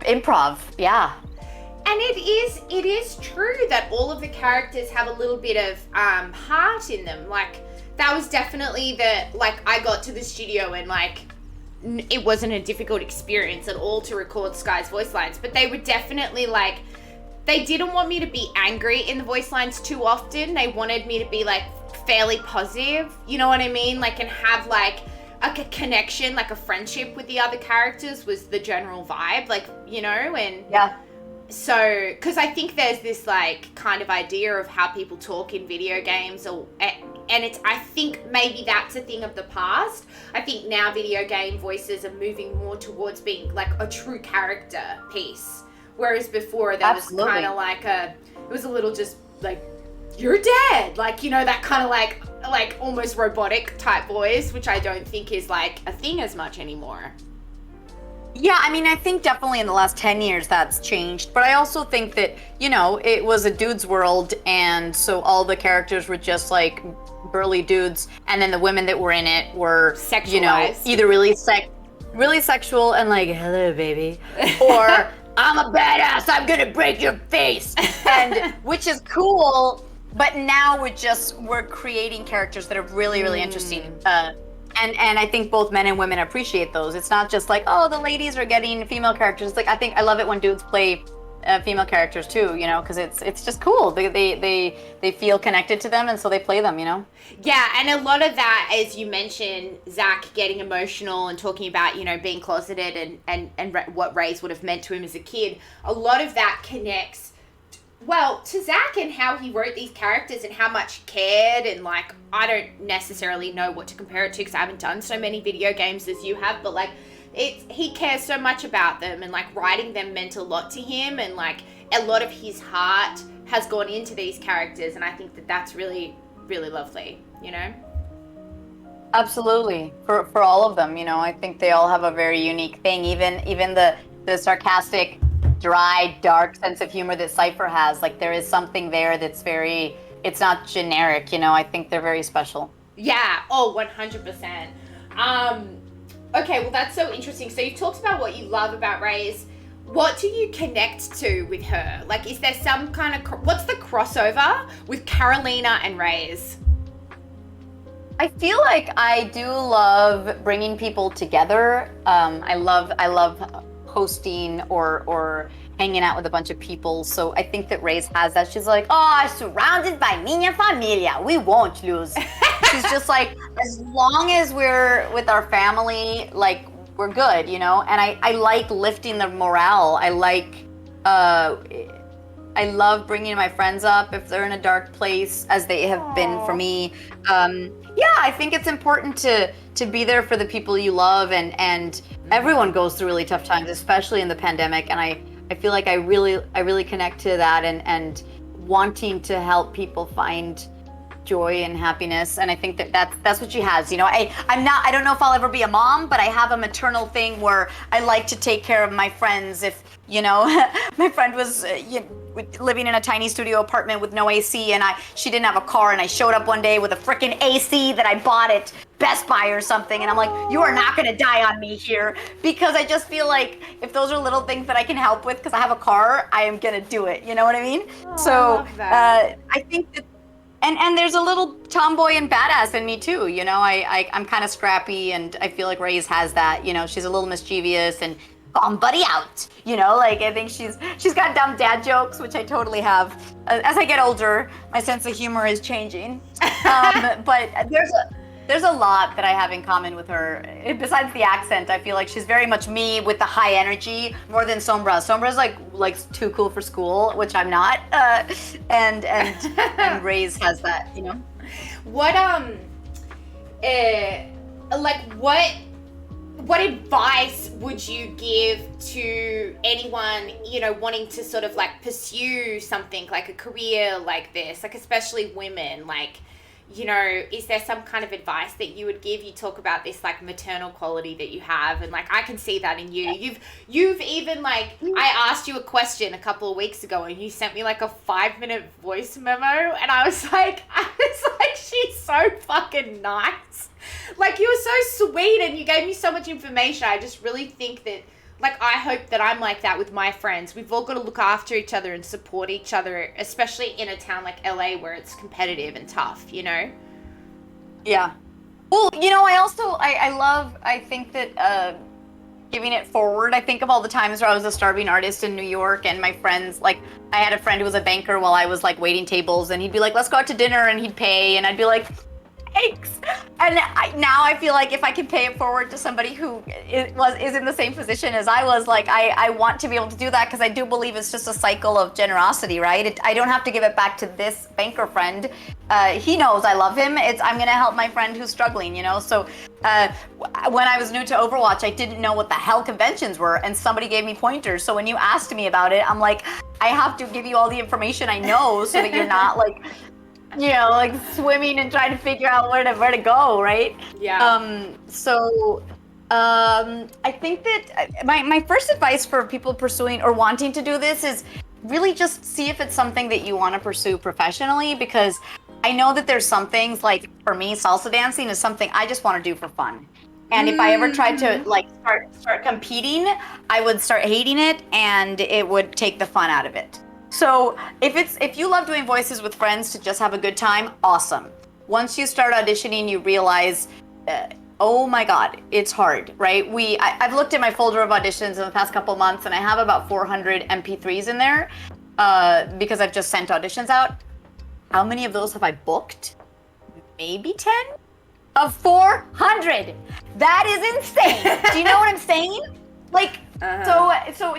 improv. Yeah. And it is true that all of the characters have a little bit of heart in them. Like, that was definitely I got to the studio and like, it wasn't a difficult experience at all to record SKYE's voice lines, but they were definitely like, they didn't want me to be angry in the voice lines too often. They wanted me to be like fairly positive, you know what I mean? Like, and have like a connection, like a friendship with the other characters was the general vibe, like, you know, and yeah. So, because I think there's this like kind of idea of how people talk in video games, and I think maybe that's a thing of the past. I think now video game voices are moving more towards being like a true character piece. Whereas before there was kind of like it was a little just like, you're dead. Like, you know, that kind of like almost robotic type voice, which I don't think is like a thing as much anymore. Yeah, I mean, I think definitely in the last 10 years that's changed, but I also think that, you know, it was a dude's world, and so all the characters were just like burly dudes, and then the women that were in it were, sexualized, you know, either really sexual and like, hello baby, or I'm a badass, I'm gonna break your face, and which is cool, but now we're creating characters that are really, really interesting. And I think both men and women appreciate those. It's not just like, oh, the ladies are getting female characters. Like, I love it when dudes play female characters too, you know, because it's just cool. They feel connected to them, and so they play them, you know. Yeah, and a lot of that, as you mentioned, Zach getting emotional and talking about, you know, being closeted and what Raze would have meant to him as a kid. A lot of that connects, well, to Zach and how he wrote these characters and how much he cared, and like, I don't necessarily know what to compare it to because I haven't done so many video games as you have, but like, he cares so much about them, and like writing them meant a lot to him, and like a lot of his heart has gone into these characters, and I think that that's really, really lovely, you know? Absolutely, for all of them, you know, I think they all have a very unique thing, even the sarcastic, dry, dark sense of humor that Cypher has. Like, there is something there that's very, it's not generic, you know. I think they're very special. Yeah, 100%. Okay, well, that's so interesting. So you talked about what you love about Raze. What do you connect to with her? Like, is there some kind of, what's the crossover with Carolina and Raze? I feel like I do love bringing people together. I love hosting or hanging out with a bunch of people. So I think that Raze has that. She's like, oh, surrounded by minha familia, we won't lose. She's just like, as long as we're with our family, like, we're good, you know? And I like lifting the morale. I love bringing my friends up if they're in a dark place, as they have been for me. Yeah, I think it's important to be there for the people you love, and everyone goes through really tough times, especially in the pandemic. And I feel like I really connect to that, and wanting to help people find joy and happiness. And I think that's what she has, you know. I don't know if I'll ever be a mom, but I have a maternal thing where I like to take care of my friends. If, you know, my friend was living in a tiny studio apartment with no AC, and she didn't have a car, and I showed up one day with a freaking AC that I bought at Best Buy or something, and I'm like, you are not going to die on me here, because I just feel like if those are little things that I can help with because I have a car, I am going to do it. You know what I mean? Oh, So I love that. I think that, and there's a little tomboy and badass in me too. You know, I'm kind of scrappy, and I feel like Raze has that. You know, she's a little mischievous and buddy out. You know, like I think she's got dumb dad jokes, which I totally have. As I get older, my sense of humor is changing. But there's a lot that I have in common with her. Besides the accent, I feel like she's very much me with the high energy more than Sombra. Sombra's like too cool for school, which I'm not. And Raze has that, you know. What what advice would you give to anyone, you know, wanting to sort of like pursue something like a career like this, like especially women, like, you know, is there some kind of advice that you would give? You talk about this like maternal quality that you have, and like I can see that in you. You've even like, I asked you a question a couple of weeks ago and you sent me like a 5-minute voice memo, and I was like, she's so fucking nice. Like, you were so sweet and you gave me so much information. I just really think that, like, I hope that I'm like that with my friends. We've all got to look after each other and support each other, especially in a town like LA where it's competitive and tough, you know? Yeah. Well, you know, I think that giving it forward, I think of all the times where I was a starving artist in New York, and my friends, like, I had a friend who was a banker while I was like waiting tables, and he'd be like, let's go out to dinner, and he'd pay, and I'd be like, thanks. And now I feel like if I can pay it forward to somebody who is in the same position as I was, like, I want to be able to do that, because I do believe it's just a cycle of generosity, right? I don't have to give it back to this banker friend. He knows I love him. I'm going to help my friend who's struggling, you know? So when I was new to Overwatch, I didn't know what the hell conventions were, and somebody gave me pointers. So when you asked me about it, I'm like, I have to give you all the information I know so that you're not like, you know, like swimming and trying to figure out where to go, right? Yeah. I think that my first advice for people pursuing or wanting to do this is really just see if it's something that you want to pursue professionally, because I know that there's some things, like for me, salsa dancing is something I just want to do for fun. And if I ever tried to like start competing, I would start hating it, and it would take the fun out of it. So if you love doing voices with friends to just have a good time, awesome. Once you start auditioning, you realize, oh my God, it's hard, right? I've looked at my folder of auditions in the past couple months, and I have about 400 MP3s in there because I've just sent auditions out. How many of those have I booked? Maybe 10 of 400. That is insane. Do you know what I'm saying? Like, so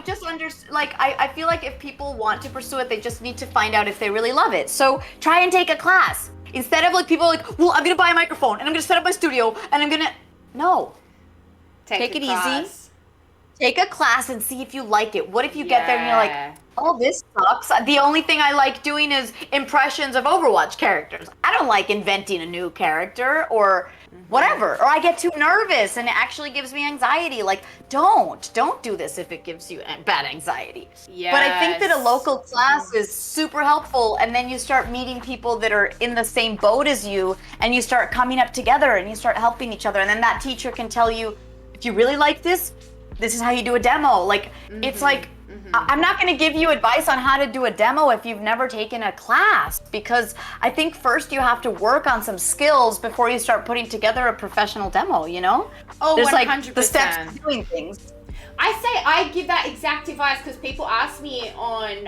just I feel like if people want to pursue it, they just need to find out if they really love it. So try and take a class. Instead of like people like, well, I'm gonna buy a microphone and I'm gonna set up my studio and I'm gonna, no. Take it easy. Take a class and see if you like it. What if you get there and you're like, oh, this sucks. The only thing I like doing is impressions of Overwatch characters. I don't like inventing a new character or whatever. Or I get too nervous and it actually gives me anxiety. Like, don't do this if it gives you bad anxiety. Yes. But I think that a local class is super helpful, and then you start meeting people that are in the same boat as you, and you start coming up together and you start helping each other. And then that teacher can tell you, if you really like this is how you do a demo. Like, it's like, I'm not going to give you advice on how to do a demo if you've never taken a class, because I think first you have to work on some skills before you start putting together a professional demo, you know? Oh, there's 100%. like the steps to doing things. I give that exact advice because people ask me on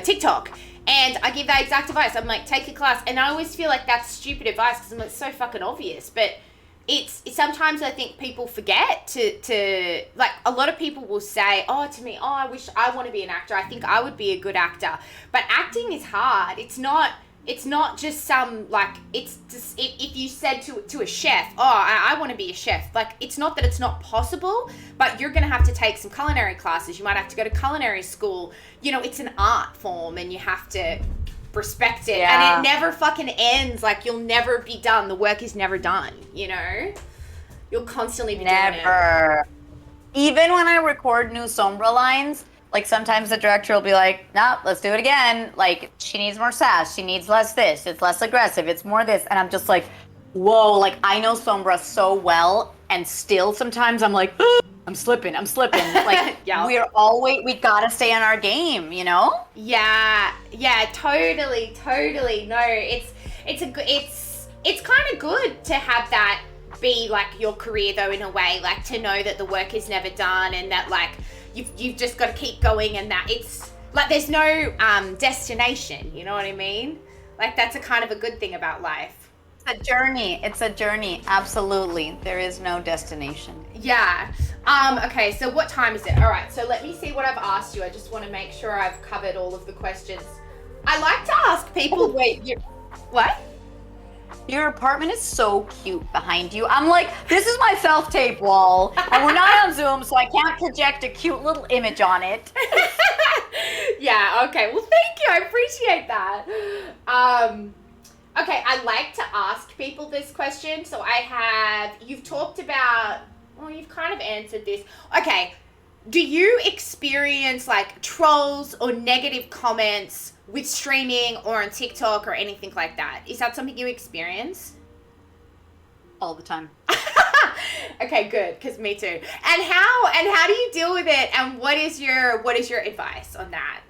TikTok, and I give that exact advice. I'm like, take a class, and I always feel like that's stupid advice because I'm like, it's so fucking obvious, but it's sometimes I think people forget to like, a lot of people will say, to me, I wish I want to be an actor. I think I would be a good actor. But acting is hard. It's not just some, like, it's just, if you said to a chef, I want to be a chef, like, it's not that it's not possible, but you're going to have to take some culinary classes. You might have to go to culinary school. You know, it's an art form and you have to respect it, and it never fucking ends. Like, you'll never be done. The work is never done, you know? You'll constantly be doing it. Even when I record new Sombra lines, like, sometimes the director will be like, no, let's do it again. Like, she needs more sass. She needs less this. It's less aggressive. It's more this. And I'm just like, whoa, like I know Sombra so well, and still sometimes I'm like, I'm slipping. Like Yeah. we gotta stay on our game, you know? Yeah, totally. No, it's kind of good to have that be like your career though, in a way, like to know that the work is never done and that like you've just got to keep going, and that it's like there's no destination, you know what I mean? Like that's a kind of a good thing about life. It's a journey, absolutely. There is no destination. Yeah. Okay, so what time is it? All right, so let me see what I've asked you. I just want to make sure I've covered all of the questions. I like to ask people. Oh, wait, What? your apartment is so cute behind you. I'm like, this is my self-tape wall, and we're not on Zoom, so I can't project a cute little image on it. Yeah, okay. Well, thank you. I appreciate that. Okay, I like to ask people this question. So you've talked about, well, you've kind of answered this. Okay, do you experience like trolls or negative comments with streaming or on TikTok or anything like that? Is that something you experience? All the time. Okay, good, because me too. And how do you deal with it? And what is your advice on that?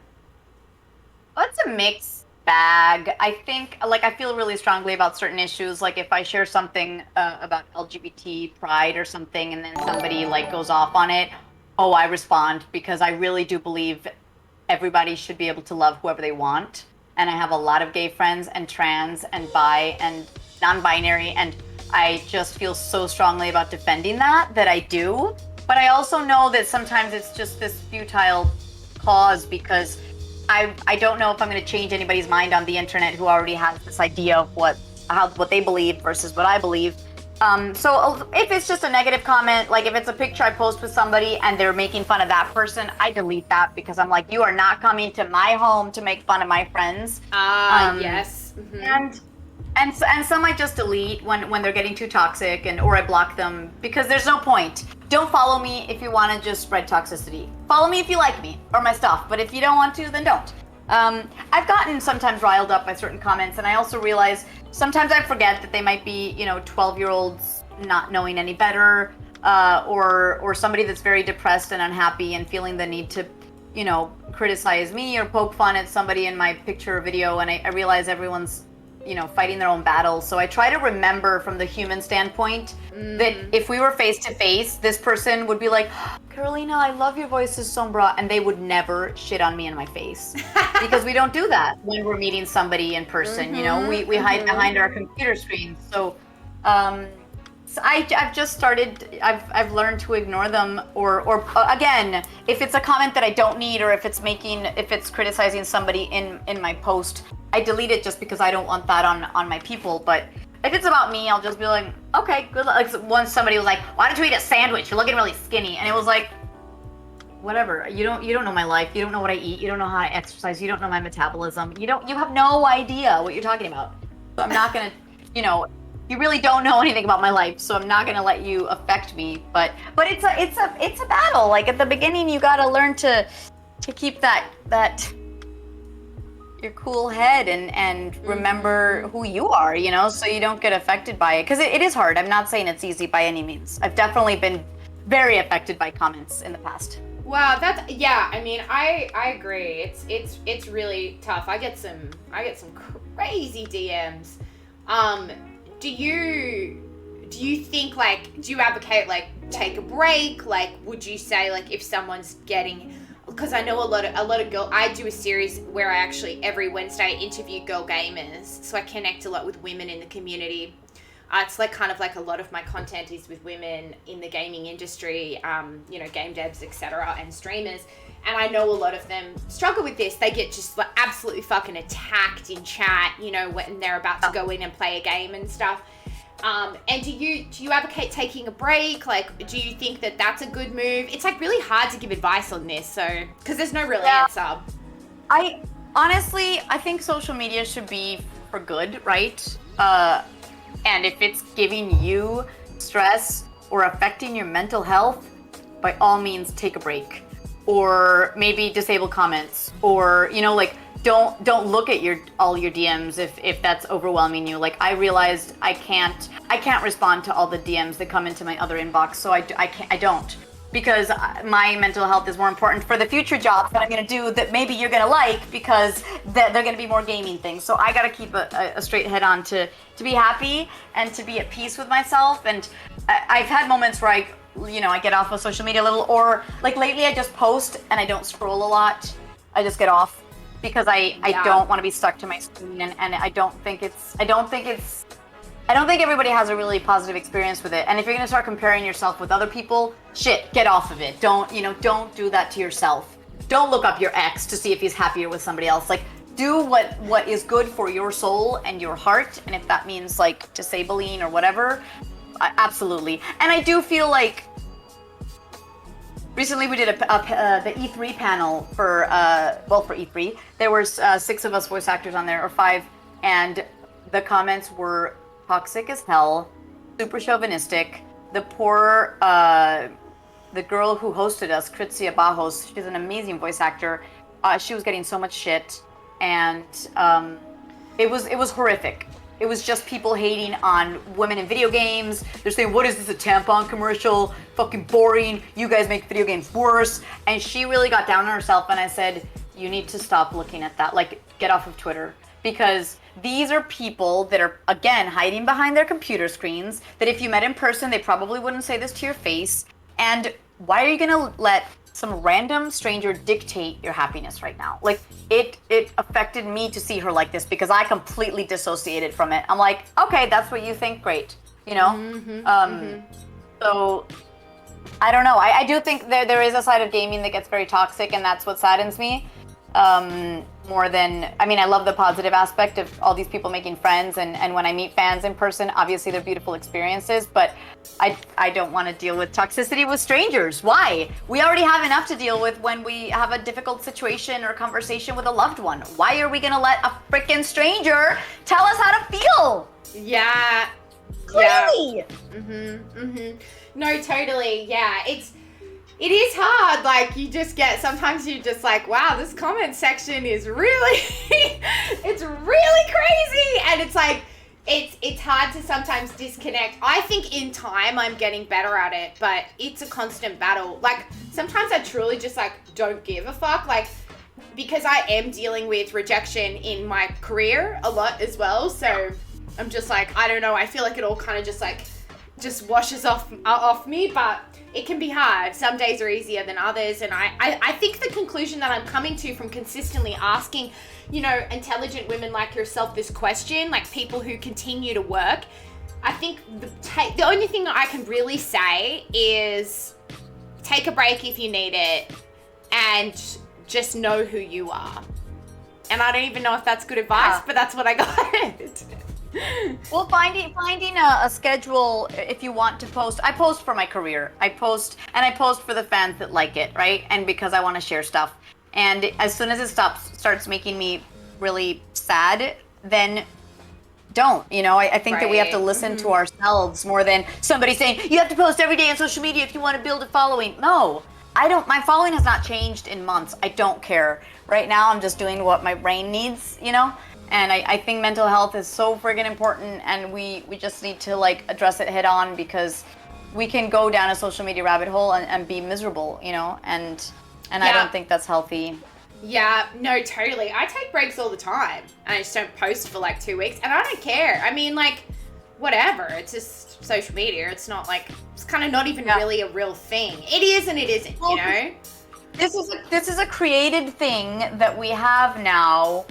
Well, it's a mixed bag. I think, like, I feel really strongly about certain issues. Like, if I share something about LGBT pride or something, and then somebody like goes off on it, oh, I respond, because I really do believe everybody should be able to love whoever they want. And I have a lot of gay friends and trans and bi and non-binary, and I just feel so strongly about defending that I do. But I also know that sometimes it's just this futile cause, because I don't know if I'm going to change anybody's mind on the internet who already has this idea of what they believe versus what I believe. So if it's just a negative comment, like if it's a picture I post with somebody and they're making fun of that person, I delete that, because I'm like, you are not coming to my home to make fun of my friends. Yes. Mm-hmm. And some I just delete when they're getting too toxic, or I block them, because there's no point. Don't follow me if you want to just spread toxicity. Follow me if you like me or my stuff, but if you don't want to, then don't. I've gotten sometimes riled up by certain comments, and I also realize sometimes I forget that they might be, 12-year-olds not knowing any better, or somebody that's very depressed and unhappy and feeling the need to, criticize me or poke fun at somebody in my picture or video, and I realize everyone's fighting their own battles. So I try to remember from the human standpoint that if we were face to face, this person would be like, Carolina, I love your voices, Sombra, and they would never shit on me in my face. Because we don't do that when we're meeting somebody in person, we hide behind our computer screens. So, so I've just started, I've learned to ignore them, or again, if it's a comment that I don't need, or if it's criticizing somebody in my post, I delete it just because I don't want that on my people. But if it's about me, I'll just be like, okay, good luck. Like once somebody was like, why don't you eat a sandwich? You're looking really skinny. And it was like, whatever. You don't know my life. You don't know what I eat. You don't know how I exercise. You don't know my metabolism. You have no idea what you're talking about. So I'm not gonna, you really don't know anything about my life, so I'm not gonna let you affect me. But it's a battle. Like at the beginning, you gotta learn to keep that your cool head and remember who you are, so you don't get affected by it. Because it is hard. I'm not saying it's easy by any means. I've definitely been very affected by comments in the past. Wow, I mean, I agree. It's really tough. I get some crazy DMs. Do you think, like, do you advocate, like, take a break? Like, would you say, like, if someone's getting, because I know a lot of girl, I do a series where I actually every Wednesday interview girl gamers, so I connect a lot with women in the community. It's like kind of like a lot of my content is with women in the gaming industry, game devs, etc., and streamers. And I know a lot of them struggle with this. They get just like absolutely fucking attacked in chat, when they're about to go in and play a game and stuff. And do you advocate taking a break? Like, do you think that that's a good move? It's like really hard to give advice on this, so because there's no real answer. I think social media should be for good, right? And if it's giving you stress or affecting your mental health, by all means, take a break. Or maybe disable comments, or, don't look at all your DMs if that's overwhelming you. Like, I realized I can't respond to all the DMs that come into my other inbox, so I don't, because my mental health is more important for the future jobs that I'm going to do that maybe you're going to like, because they're going to be more gaming things. So I got to keep a straight head on to be happy and to be at peace with myself. And I've had moments where I get off of social media a little, or like lately I just post and I don't scroll a lot. I just get off, because I don't want to be stuck to my screen, and I don't think everybody has a really positive experience with it. And if you're going to start comparing yourself with other people, shit, get off of it. Don't do that to yourself. Don't look up your ex to see if he's happier with somebody else. Like, do what is good for your soul and your heart. And if that means like disabling or whatever, absolutely. And I do feel like recently we did the E3 panel for E3. There was 6 of us voice actors on there, or 5, and the comments were toxic as hell, super chauvinistic. The poor, the girl who hosted us, Kritzia Bajos, she's an amazing voice actor. She was getting so much shit, and it was horrific. It was just people hating on women in video games. They're saying, what is this, a tampon commercial? Fucking boring. You guys make video games worse. And she really got down on herself, and I said, you need to stop looking at that. Like, get off of Twitter. Because these are people that are, again, hiding behind their computer screens, that if you met in person, they probably wouldn't say this to your face. And why are you gonna let some random stranger dictate your happiness right now? Like, it affected me to see her like this, because I completely dissociated from it. I'm like, okay, that's what you think, great, you know? So I don't know. I do think there is a side of gaming that gets very toxic, and that's what saddens me. More than, I mean, I love the positive aspect of all these people making friends, and when I meet fans in person, obviously they're beautiful experiences, but I don't want to deal with toxicity with strangers. Why? We already have enough to deal with when we have a difficult situation or conversation with a loved one. Why are we gonna let a freaking stranger tell us how to feel? Yeah. Crazy. Yeah. No, totally. Yeah, it is hard. Like, sometimes you're just like, wow, this comment section is really, it's really crazy. And it's like, it's hard to sometimes disconnect. I think in time I'm getting better at it, but it's a constant battle. Like, sometimes I truly just like don't give a fuck. Like, because I am dealing with rejection in my career a lot as well. So I'm just like, I don't know. I feel like it all kind of just washes off me, but it can be hard. Some days are easier than others. And I think the conclusion that I'm coming to from consistently asking, intelligent women like yourself this question, like people who continue to work, I think the only thing that I can really say is take a break if you need it, and just know who you are. And I don't even know if that's good advice, but that's what I got. Well, finding a schedule if you want to post. I post for my career. I post for the fans that like it, right? And because I want to share stuff. And as soon as it starts making me really sad, then don't. I think that we have to listen to ourselves more than somebody saying, you have to post every day on social media if you want to build a following. No, I don't. My following has not changed in months. I don't care. Right now, I'm just doing what my brain needs, And I think mental health is so friggin' important, and we just need to address it head on, because we can go down a social media rabbit hole and be miserable, and I don't think that's healthy. Yeah, no, totally. I take breaks all the time, and I just don't post for 2 weeks, and I don't care. I mean, whatever. It's just social media. It's not it's kind of not even really a real thing. It is and it isn't, This is a created thing that we have now.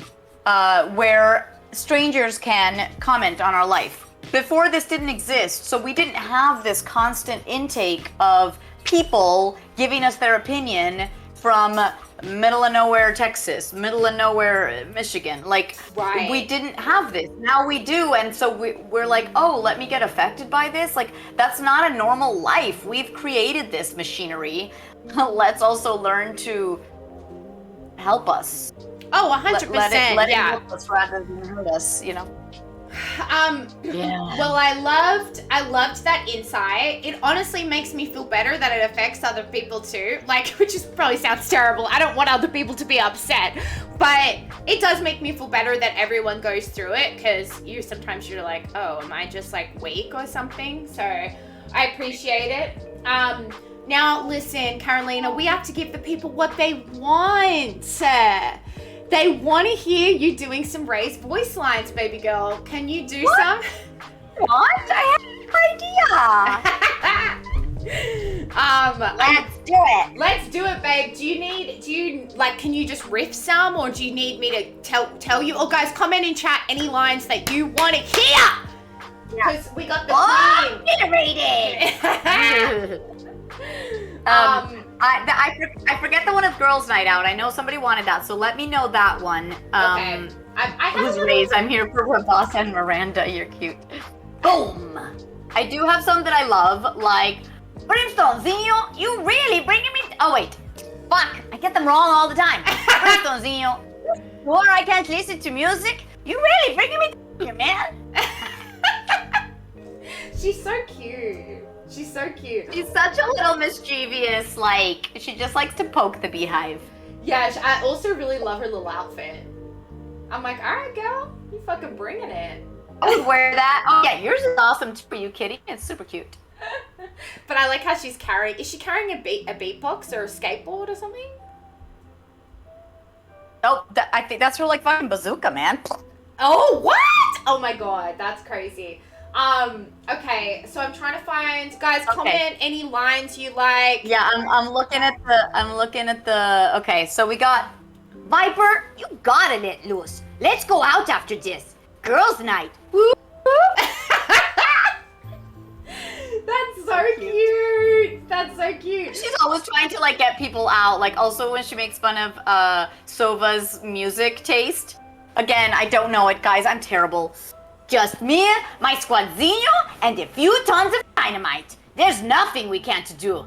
Where strangers can comment on our life. Before, this didn't exist, so we didn't have this constant intake of people giving us their opinion from middle of nowhere Texas, middle of nowhere Michigan. Right. We didn't have this. Now we do, and so we're like, oh, let me get affected by this? That's not a normal life. We've created this machinery. Let's also learn to help us. Oh, 100%. Let it help us rather than hurt us, Well, I loved that insight. It honestly makes me feel better that it affects other people too. Which probably sounds terrible. I don't want other people to be upset. But it does make me feel better that everyone goes through it, because sometimes you're like, oh, am I just like weak or something? So I appreciate it. Now listen, Carolina, we have to give the people what they want. They want to hear you doing some Raze voice lines, baby girl. Can you do some? What? I have no idea. Let's do it. Let's do it, babe. Can you just riff some, or do you need me to tell you? Oh, guys, comment in chat any lines that you want to hear. Because we got the queen. Iterated. I forget the one of Girls Night Out. I know somebody wanted that, so let me know that one. Okay. Who's Raze? I'm here for Ravassa and Miranda. You're cute. Boom. I do have some that I love, like Brimstonezinho. You really bringing me? Oh wait, fuck! I get them wrong all the time. Brimstonezinho. Or I can't listen to music. You really bringing me here, man? She's so cute. She's so cute. She's such a little mischievous, like, she just likes to poke the beehive. Yeah, I also really love her little outfit. I'm like, all right, girl, you fucking bringing it. I would wear that. Oh yeah, yours is awesome too, you kitty. It's super cute. But I like how she's carrying. Is she carrying a beatbox or a skateboard or something? Oh, I think that's her like fucking bazooka, man. Oh, what? Oh my god, that's crazy. Okay, so I'm trying to find, guys, comment any lines you like. Yeah, I'm looking at the, okay, so we got, Viper, you gotta let loose. Let's go out after this. Girls' night. Woo! That's so cute. That's so cute. She's always trying to like get people out. Like also when she makes fun of Sova's music taste. Again, I don't know it, guys. I'm terrible. Just me, my squadzinho, and a few tons of dynamite. There's nothing we can't do.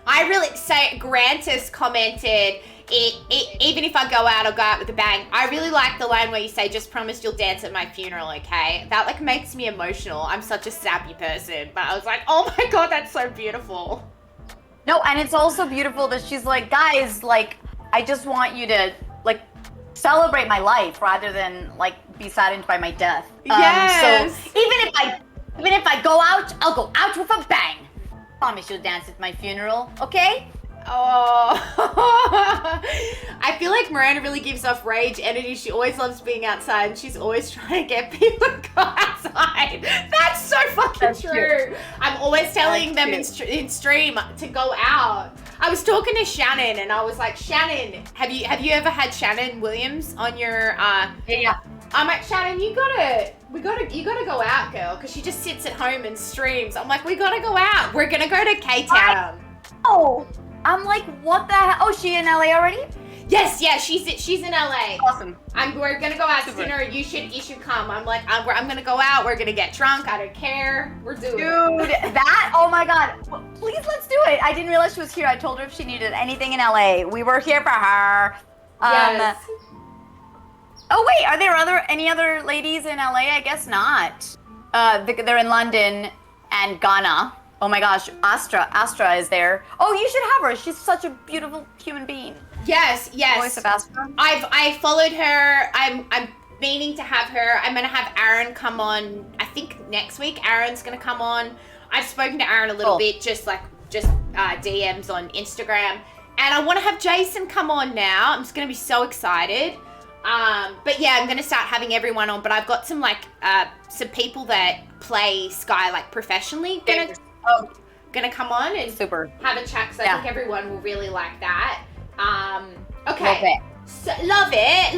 I really say, Grantis commented, even if I go out, I'll go out with a bang. I really like the line where you say, just promise you'll dance at my funeral, okay? That like makes me emotional. I'm such a sappy person, but I was like, oh my god, that's so beautiful. No, and it's also beautiful that she's like, guys, like, I just want you to like celebrate my life rather than like be saddened by my death. Yes. So even if I go out, I'll go out with a bang. Promise you'll dance at my funeral, okay? Oh, I feel like Miranda really gives off rage energy. She always loves being outside, and she's always trying to get people to go outside. That's so fucking true. Cute. I'm always telling them in stream to go out. I was talking to Shannon, and I was like, Shannon, have you ever had Shannon Williams on your? Yeah. I'm like, Shannon, you gotta go out, girl, because she just sits at home and streams. I'm like, we gotta go out. We're gonna go to K-Town. Oh. I'm like, what the hell? Oh, she in LA already? Yes, yeah, she's in LA. Awesome. We're gonna go out to dinner. You should come. I'm like, I'm gonna go out. We're gonna get drunk. I don't care. We're doing it. Dude, that, oh my god. Well, please, let's do it. I didn't realize she was here. I told her if she needed anything in LA. We were here for her. Yes. Oh wait, are there any other ladies in LA? I guess not. They're in London and Ghana. Oh my gosh, Astra is there. Oh, you should have her. She's such a beautiful human being. Yes. Voice of Astra. I followed her. I'm meaning to have her. I'm gonna have Aaron come on. I think next week Aaron's gonna come on. I've spoken to Aaron a little bit, just DMs on Instagram, and I want to have Jason come on now. I'm just gonna be so excited. But yeah, I'm gonna start having everyone on. But I've got some some people that play SKYE like professionally gonna come on and have a chat, because I think everyone will really like that. Okay. Love it.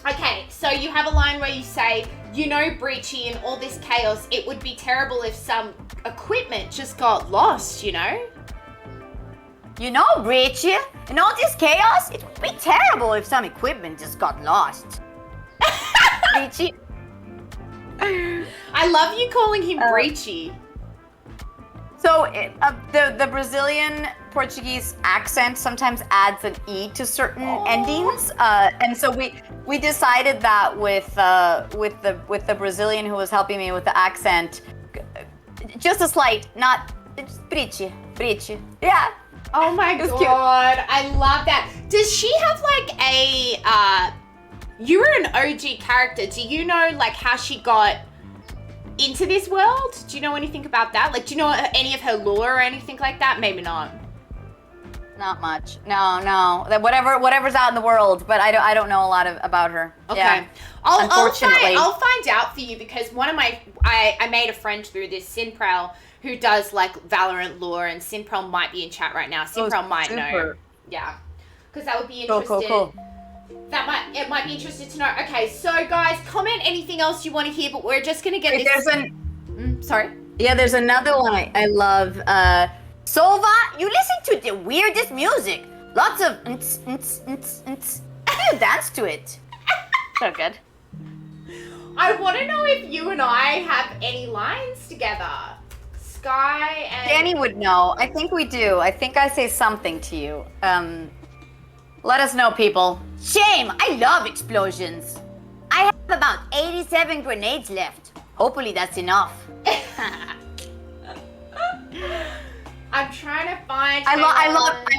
Okay, so you have a line where you say, you know, Breachy, in all this chaos, it would be terrible if some equipment just got lost, you know? You know, Breachy, in all this chaos, it would be terrible if some equipment just got lost. Breachy. I love you calling him Breachy. So the Brazilian Portuguese accent sometimes adds an E to certain endings, and so we decided that with the Brazilian who was helping me with the accent, just a slight, not Breachy, yeah. Oh my It was god, cute. I love that. Does she have like a you were an OG character. Do you know like how she got into this world? Do you know anything about that? Like, do you know any of her lore or anything like that? Maybe not. Not much. No. That whatever's out in the world, but I don't know a lot about her. Okay. Yeah. Unfortunately, Unfortunately. I'll find out for you because one of I made a friend through this, Sinprel, who does like Valorant lore, and Sinprel might be in chat right now. Sinprel might know. super. Yeah. Because that would be Cool, interesting. cool. It might be interesting to know. Okay, so guys, comment anything else you want to hear, but we're just gonna get Wait, this. Sorry. Yeah, there's another one I love. Sova, you listen to the weirdest music. Lots of you dance to it. So good. I want to know if you and I have any lines together. SKYE and Danny would know. I think we do. I think I say something to you. Let us know, people. Shame! I love explosions. I have about 87 grenades left. Hopefully that's enough. I'm trying to find. I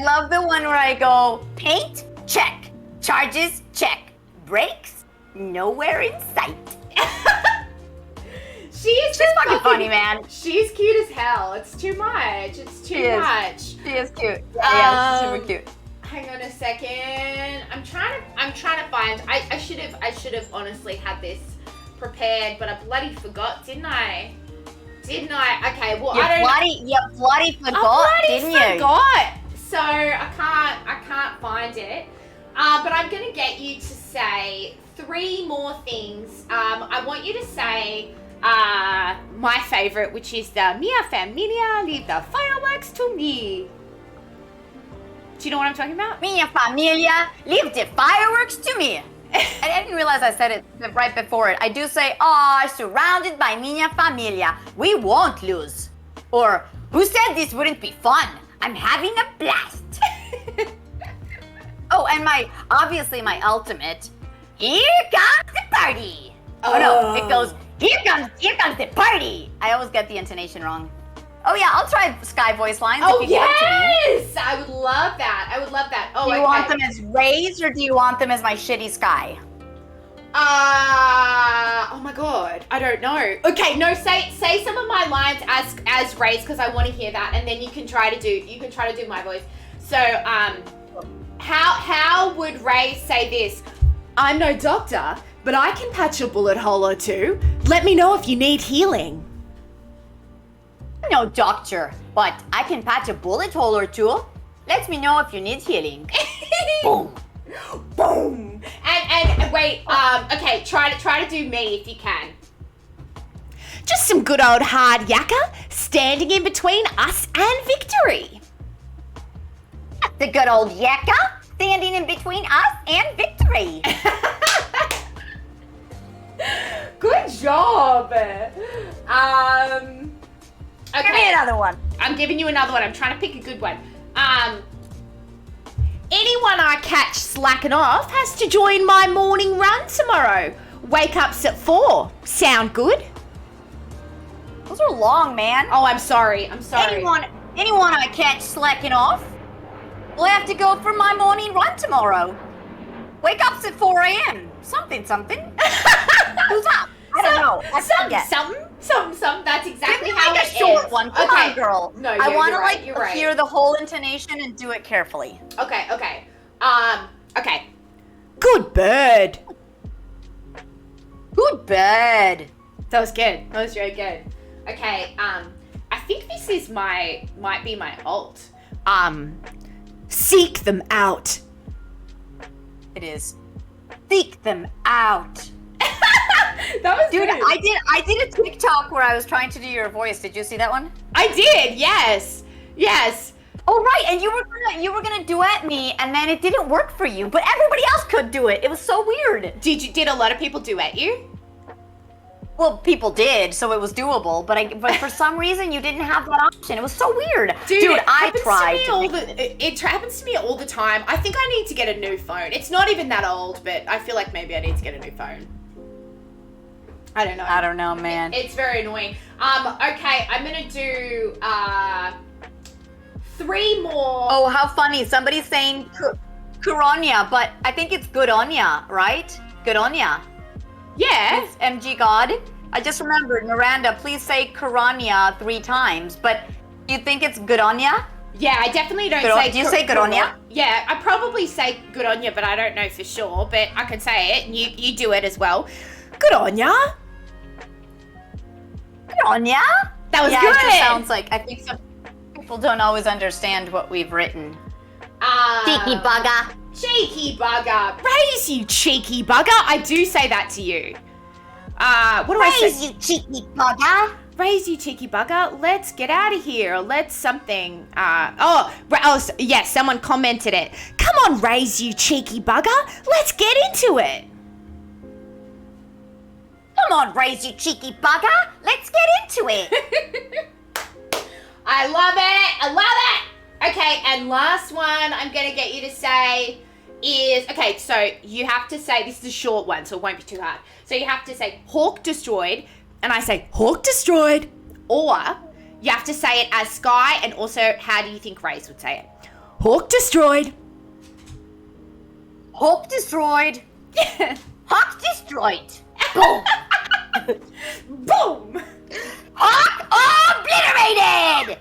love the one where I go paint, check. Charges, check. Brakes, nowhere in sight. She's fucking funny, man. She's cute as hell. It's too much. It's too much. She is cute. Yeah, she's super cute. Hang on a second. I'm trying to find. I should have honestly had this prepared, but I bloody forgot, didn't I? Okay, well You bloody forgot, didn't you? Forgot. So I can't find it. But I'm gonna get you to say 3 more things. I want you to say my favorite, which is the Mia Familia, leave the fireworks to me. Do you know what I'm talking about? Mia Familia, leave the fireworks to me. I didn't realize I said it right before it. I do say, surrounded by Mia Familia, we won't lose. Or, who said this wouldn't be fun? I'm having a blast. Oh, and obviously my ultimate, here comes the party. Oh no, it goes, here comes the party. I always get the intonation wrong. Oh yeah, I'll try SKYE voice lines if you give it to me. Yes! I would love that. Oh, do you want them as Raze or do you want them as my shitty SKYE? Oh my god, I don't know. Okay, no, say some of my lines as Raze because I want to hear that, and then you can try to do my voice. So, how would Raze say this? I'm no doctor, but I can patch a bullet hole or two. Let me know if you need healing. No doctor, but I can patch a bullet hole or two. Let me know if you need healing. Boom. Boom. And wait, okay, try to do me if you can. Just some good old hard yakka standing in between us and victory. The good old yakka standing in between us and victory. Good job. Okay. Give me another one. I'm giving you another one. I'm trying to pick a good one. Anyone I catch slacking off has to join my morning run tomorrow. Wake ups at 4. Sound good? Those are long, man. Oh, I'm sorry. Anyone I catch slacking off will have to go for my morning run tomorrow. Wake up's at 4 a.m. Something. Who's up? I don't know. Something. That's exactly Give me how like it a short is. one. Come on, girl. No, I want to you're right. hear the whole intonation and do it carefully. Okay. Okay. Good bird. Good bird. That was good. That was really good. Okay. I think this might be my ult. Seek them out. It is. Seek them out. That was Dude, good. I did a TikTok where I was trying to do your voice. Did you see that one? I did. Yes. Oh right, and you were gonna duet me, and then it didn't work for you, but everybody else could do it. It was so weird. Did a lot of people duet you? Well, people did, so it was doable, but for some reason you didn't have that option. It was so weird. Dude, I tried. It happens to me all the time. I think I need to get a new phone. It's not even that old, but I feel like maybe I need to get a new phone. I don't know, man. It's very annoying. Okay, I'm gonna do 3 more. Oh, how funny. Somebody's saying Kuronya, but I think it's good on ya, right? Good on ya. Yeah. It's MG God. I just remembered, Miranda, please say Kuronya 3 times, but you think it's good on ya? Yeah, I definitely don't say... Do you say good on ya? Yeah, I probably say good on ya, but I don't know for sure, but I can say it, and you do it as well. Good on ya. Good on ya? That was good. good. It just sounds like, I think some people don't always understand what we've written. Cheeky bugger. Cheeky bugger. Raze, you cheeky bugger. I do say that to you. What do I say? Raze, you cheeky bugger. Raze, you cheeky bugger. Let's get out of here. Let's something. Yes, someone commented it. Come on, Raze, you cheeky bugger. Let's get into it. Come on, Raze, you cheeky bugger. Let's get into it. I love it. I love it. Okay, and last one I'm going to get you to say is, okay, so you have to say, this is a short one, so it won't be too hard. So you have to say, Hawk destroyed, and I say, Hawk destroyed. Or you have to say it as SKYE, and also, how do you think Raze would say it? Hawk destroyed. Hawk destroyed. Hawk destroyed. Boom. Boom. Hawk obliterated.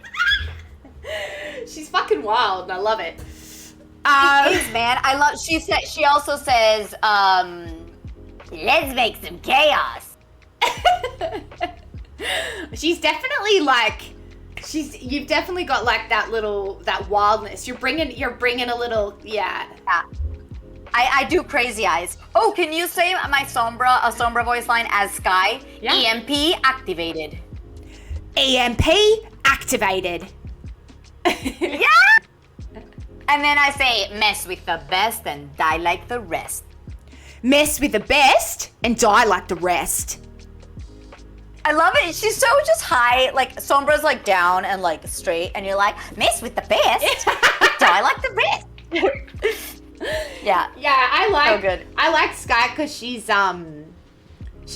She's fucking wild, and I love it. She is, man. I love. She also says, "Let's make some chaos." She's definitely like, you've definitely got like that wildness. You're bringing a little, yeah. I do crazy eyes. Oh, can you say a Sombra voice line as SKYE? Yeah. EMP activated. EMP activated. Yeah. And then I say, mess with the best and die like the rest. Mess with the best and die like the rest. I love it. She's so just high. Like, Sombra's like down and like straight. And you're like, mess with the best, die like the rest. Yeah. Yeah, I like. So good. I like SKYE because she's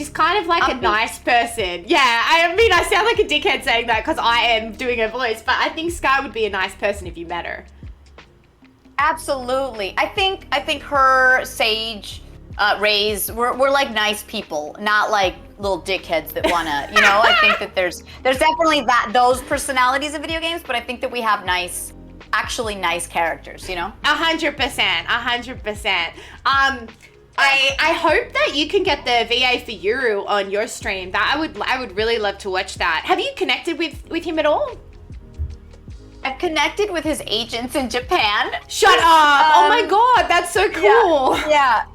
kind of like Upbeat. a nice person. Yeah, I mean, I sound like a dickhead saying that because I am doing her voice, but I think SKYE would be a nice person if you met her. Absolutely. I think her, Sage, Raze, we're like nice people, not like little dickheads that wanna, you know. I think that there's definitely those personalities in video games, but I think that we have actually nice characters, you know. 100%. I hope that you can get the VA for Yuru on your stream. That I would really love to watch that. Have you connected with him at all? I've connected with his agents in Japan. Shut up! Oh my god, that's so cool. Yeah.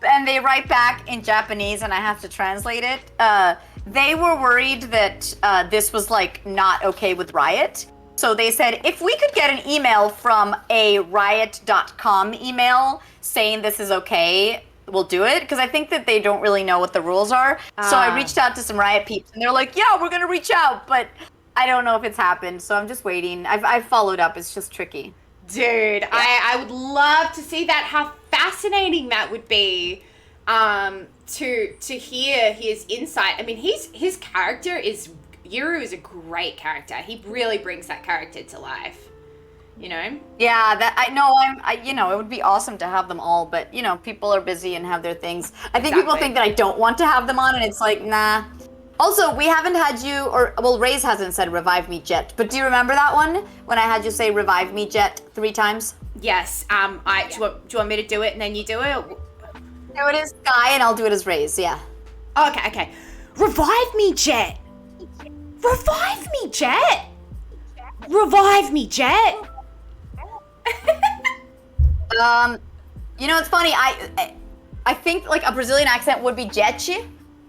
And they write back in Japanese, and I have to translate it. They were worried that this was like not okay with Riot. So they said, if we could get an email from a riot.com email saying this is okay, we'll do it. Because I think that they don't really know what the rules are. So I reached out to some Riot peeps, and they're like, yeah, we're going to reach out. But I don't know if it's happened, so I'm just waiting. I've followed up. It's just tricky. Dude, yeah. I would love to see that. How fascinating that would be to hear his insight. I mean, his character is... Yuru is a great character. He really brings that character to life, you know? Yeah, it would be awesome to have them all, but, you know, people are busy and have their things. I think people think that I don't want to have them on, and it's like, nah. Also, we haven't had you, Raze hasn't said revive me Jet, but do you remember that one? When I had you say revive me Jet 3 times? Yes, do you want me to do it and then you do it? Do it as SKYE and I'll do it as Raze, yeah. Okay. Revive me Jet! Revive me, Jet! Revive me, Jet! You know, it's funny. I think like a Brazilian accent would be Jet,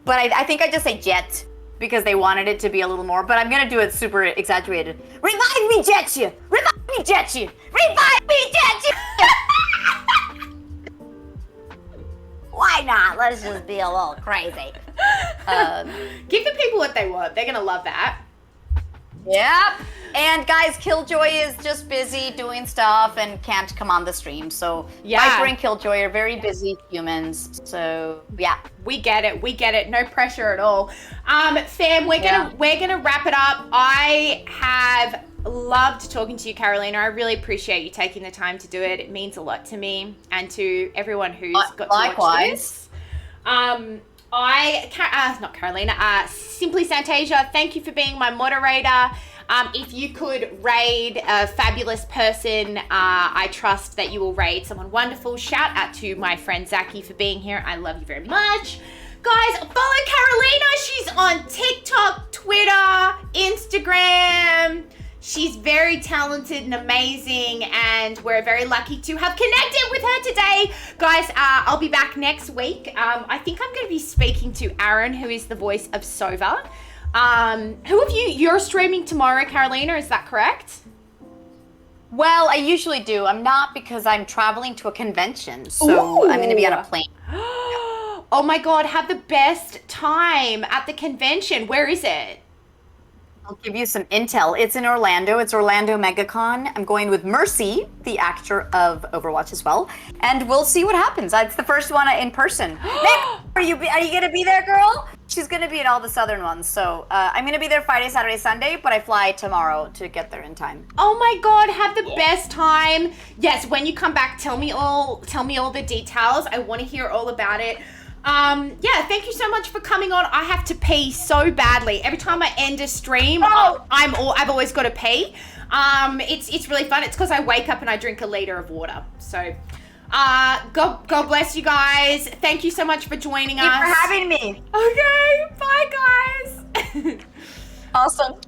but I think I just say Jet because they wanted it to be a little more. But I'm gonna do it super exaggerated. Revive me, Jet! Revive me, Jet! Revive me, Jet! Why not? Let's just be a little crazy. Give the people what they want. They're gonna love that. Yep. And guys, Killjoy is just busy doing stuff and can't come on the stream. So yeah. Viper and Killjoy are very busy humans. So yeah. We get it. No pressure at all. Fam, we're gonna wrap it up. I have loved talking to you, Carolina. I really appreciate you taking the time to do it. It means a lot to me and to everyone who's got to watch this. Not Carolina, Simply Santasia, thank you for being my moderator. If you could raid a fabulous person, I trust that you will raid someone wonderful. Shout out to my friend Zachy for being here. I love you very much. Guys, follow Carolina. She's on TikTok, Twitter, Instagram. She's very talented and amazing, and we're very lucky to have connected with her today. Guys, I'll be back next week. I think I'm going to be speaking to Aaron, who is the voice of Sova. Who of you're streaming tomorrow, Carolina, is that correct? Well, I usually do. I'm not, because I'm traveling to a convention, so I'm going to be on a plane. Oh my God, have the best time at the convention. Where is it? I'll give you some intel. It's in Orlando. It's Orlando MegaCon. I'm going with Mercy, the actor of Overwatch as well, and we'll see what happens. It's the first one in person. Nick, are you gonna be there, girl? She's gonna be at all the southern ones. So I'm gonna be there Friday, Saturday, Sunday, but I fly tomorrow to get there in time. Oh my God, have the best time. Yes, when you come back, tell me all the details. I want to hear all about it. Yeah, thank you so much for coming on. I have to pee so badly. Every time I end a stream, I've always got to pee. It's really fun. It's because I wake up and I drink a liter of water. So, God bless you guys. Thank you so much for joining us. Thank you for having me. Okay, bye guys. Awesome.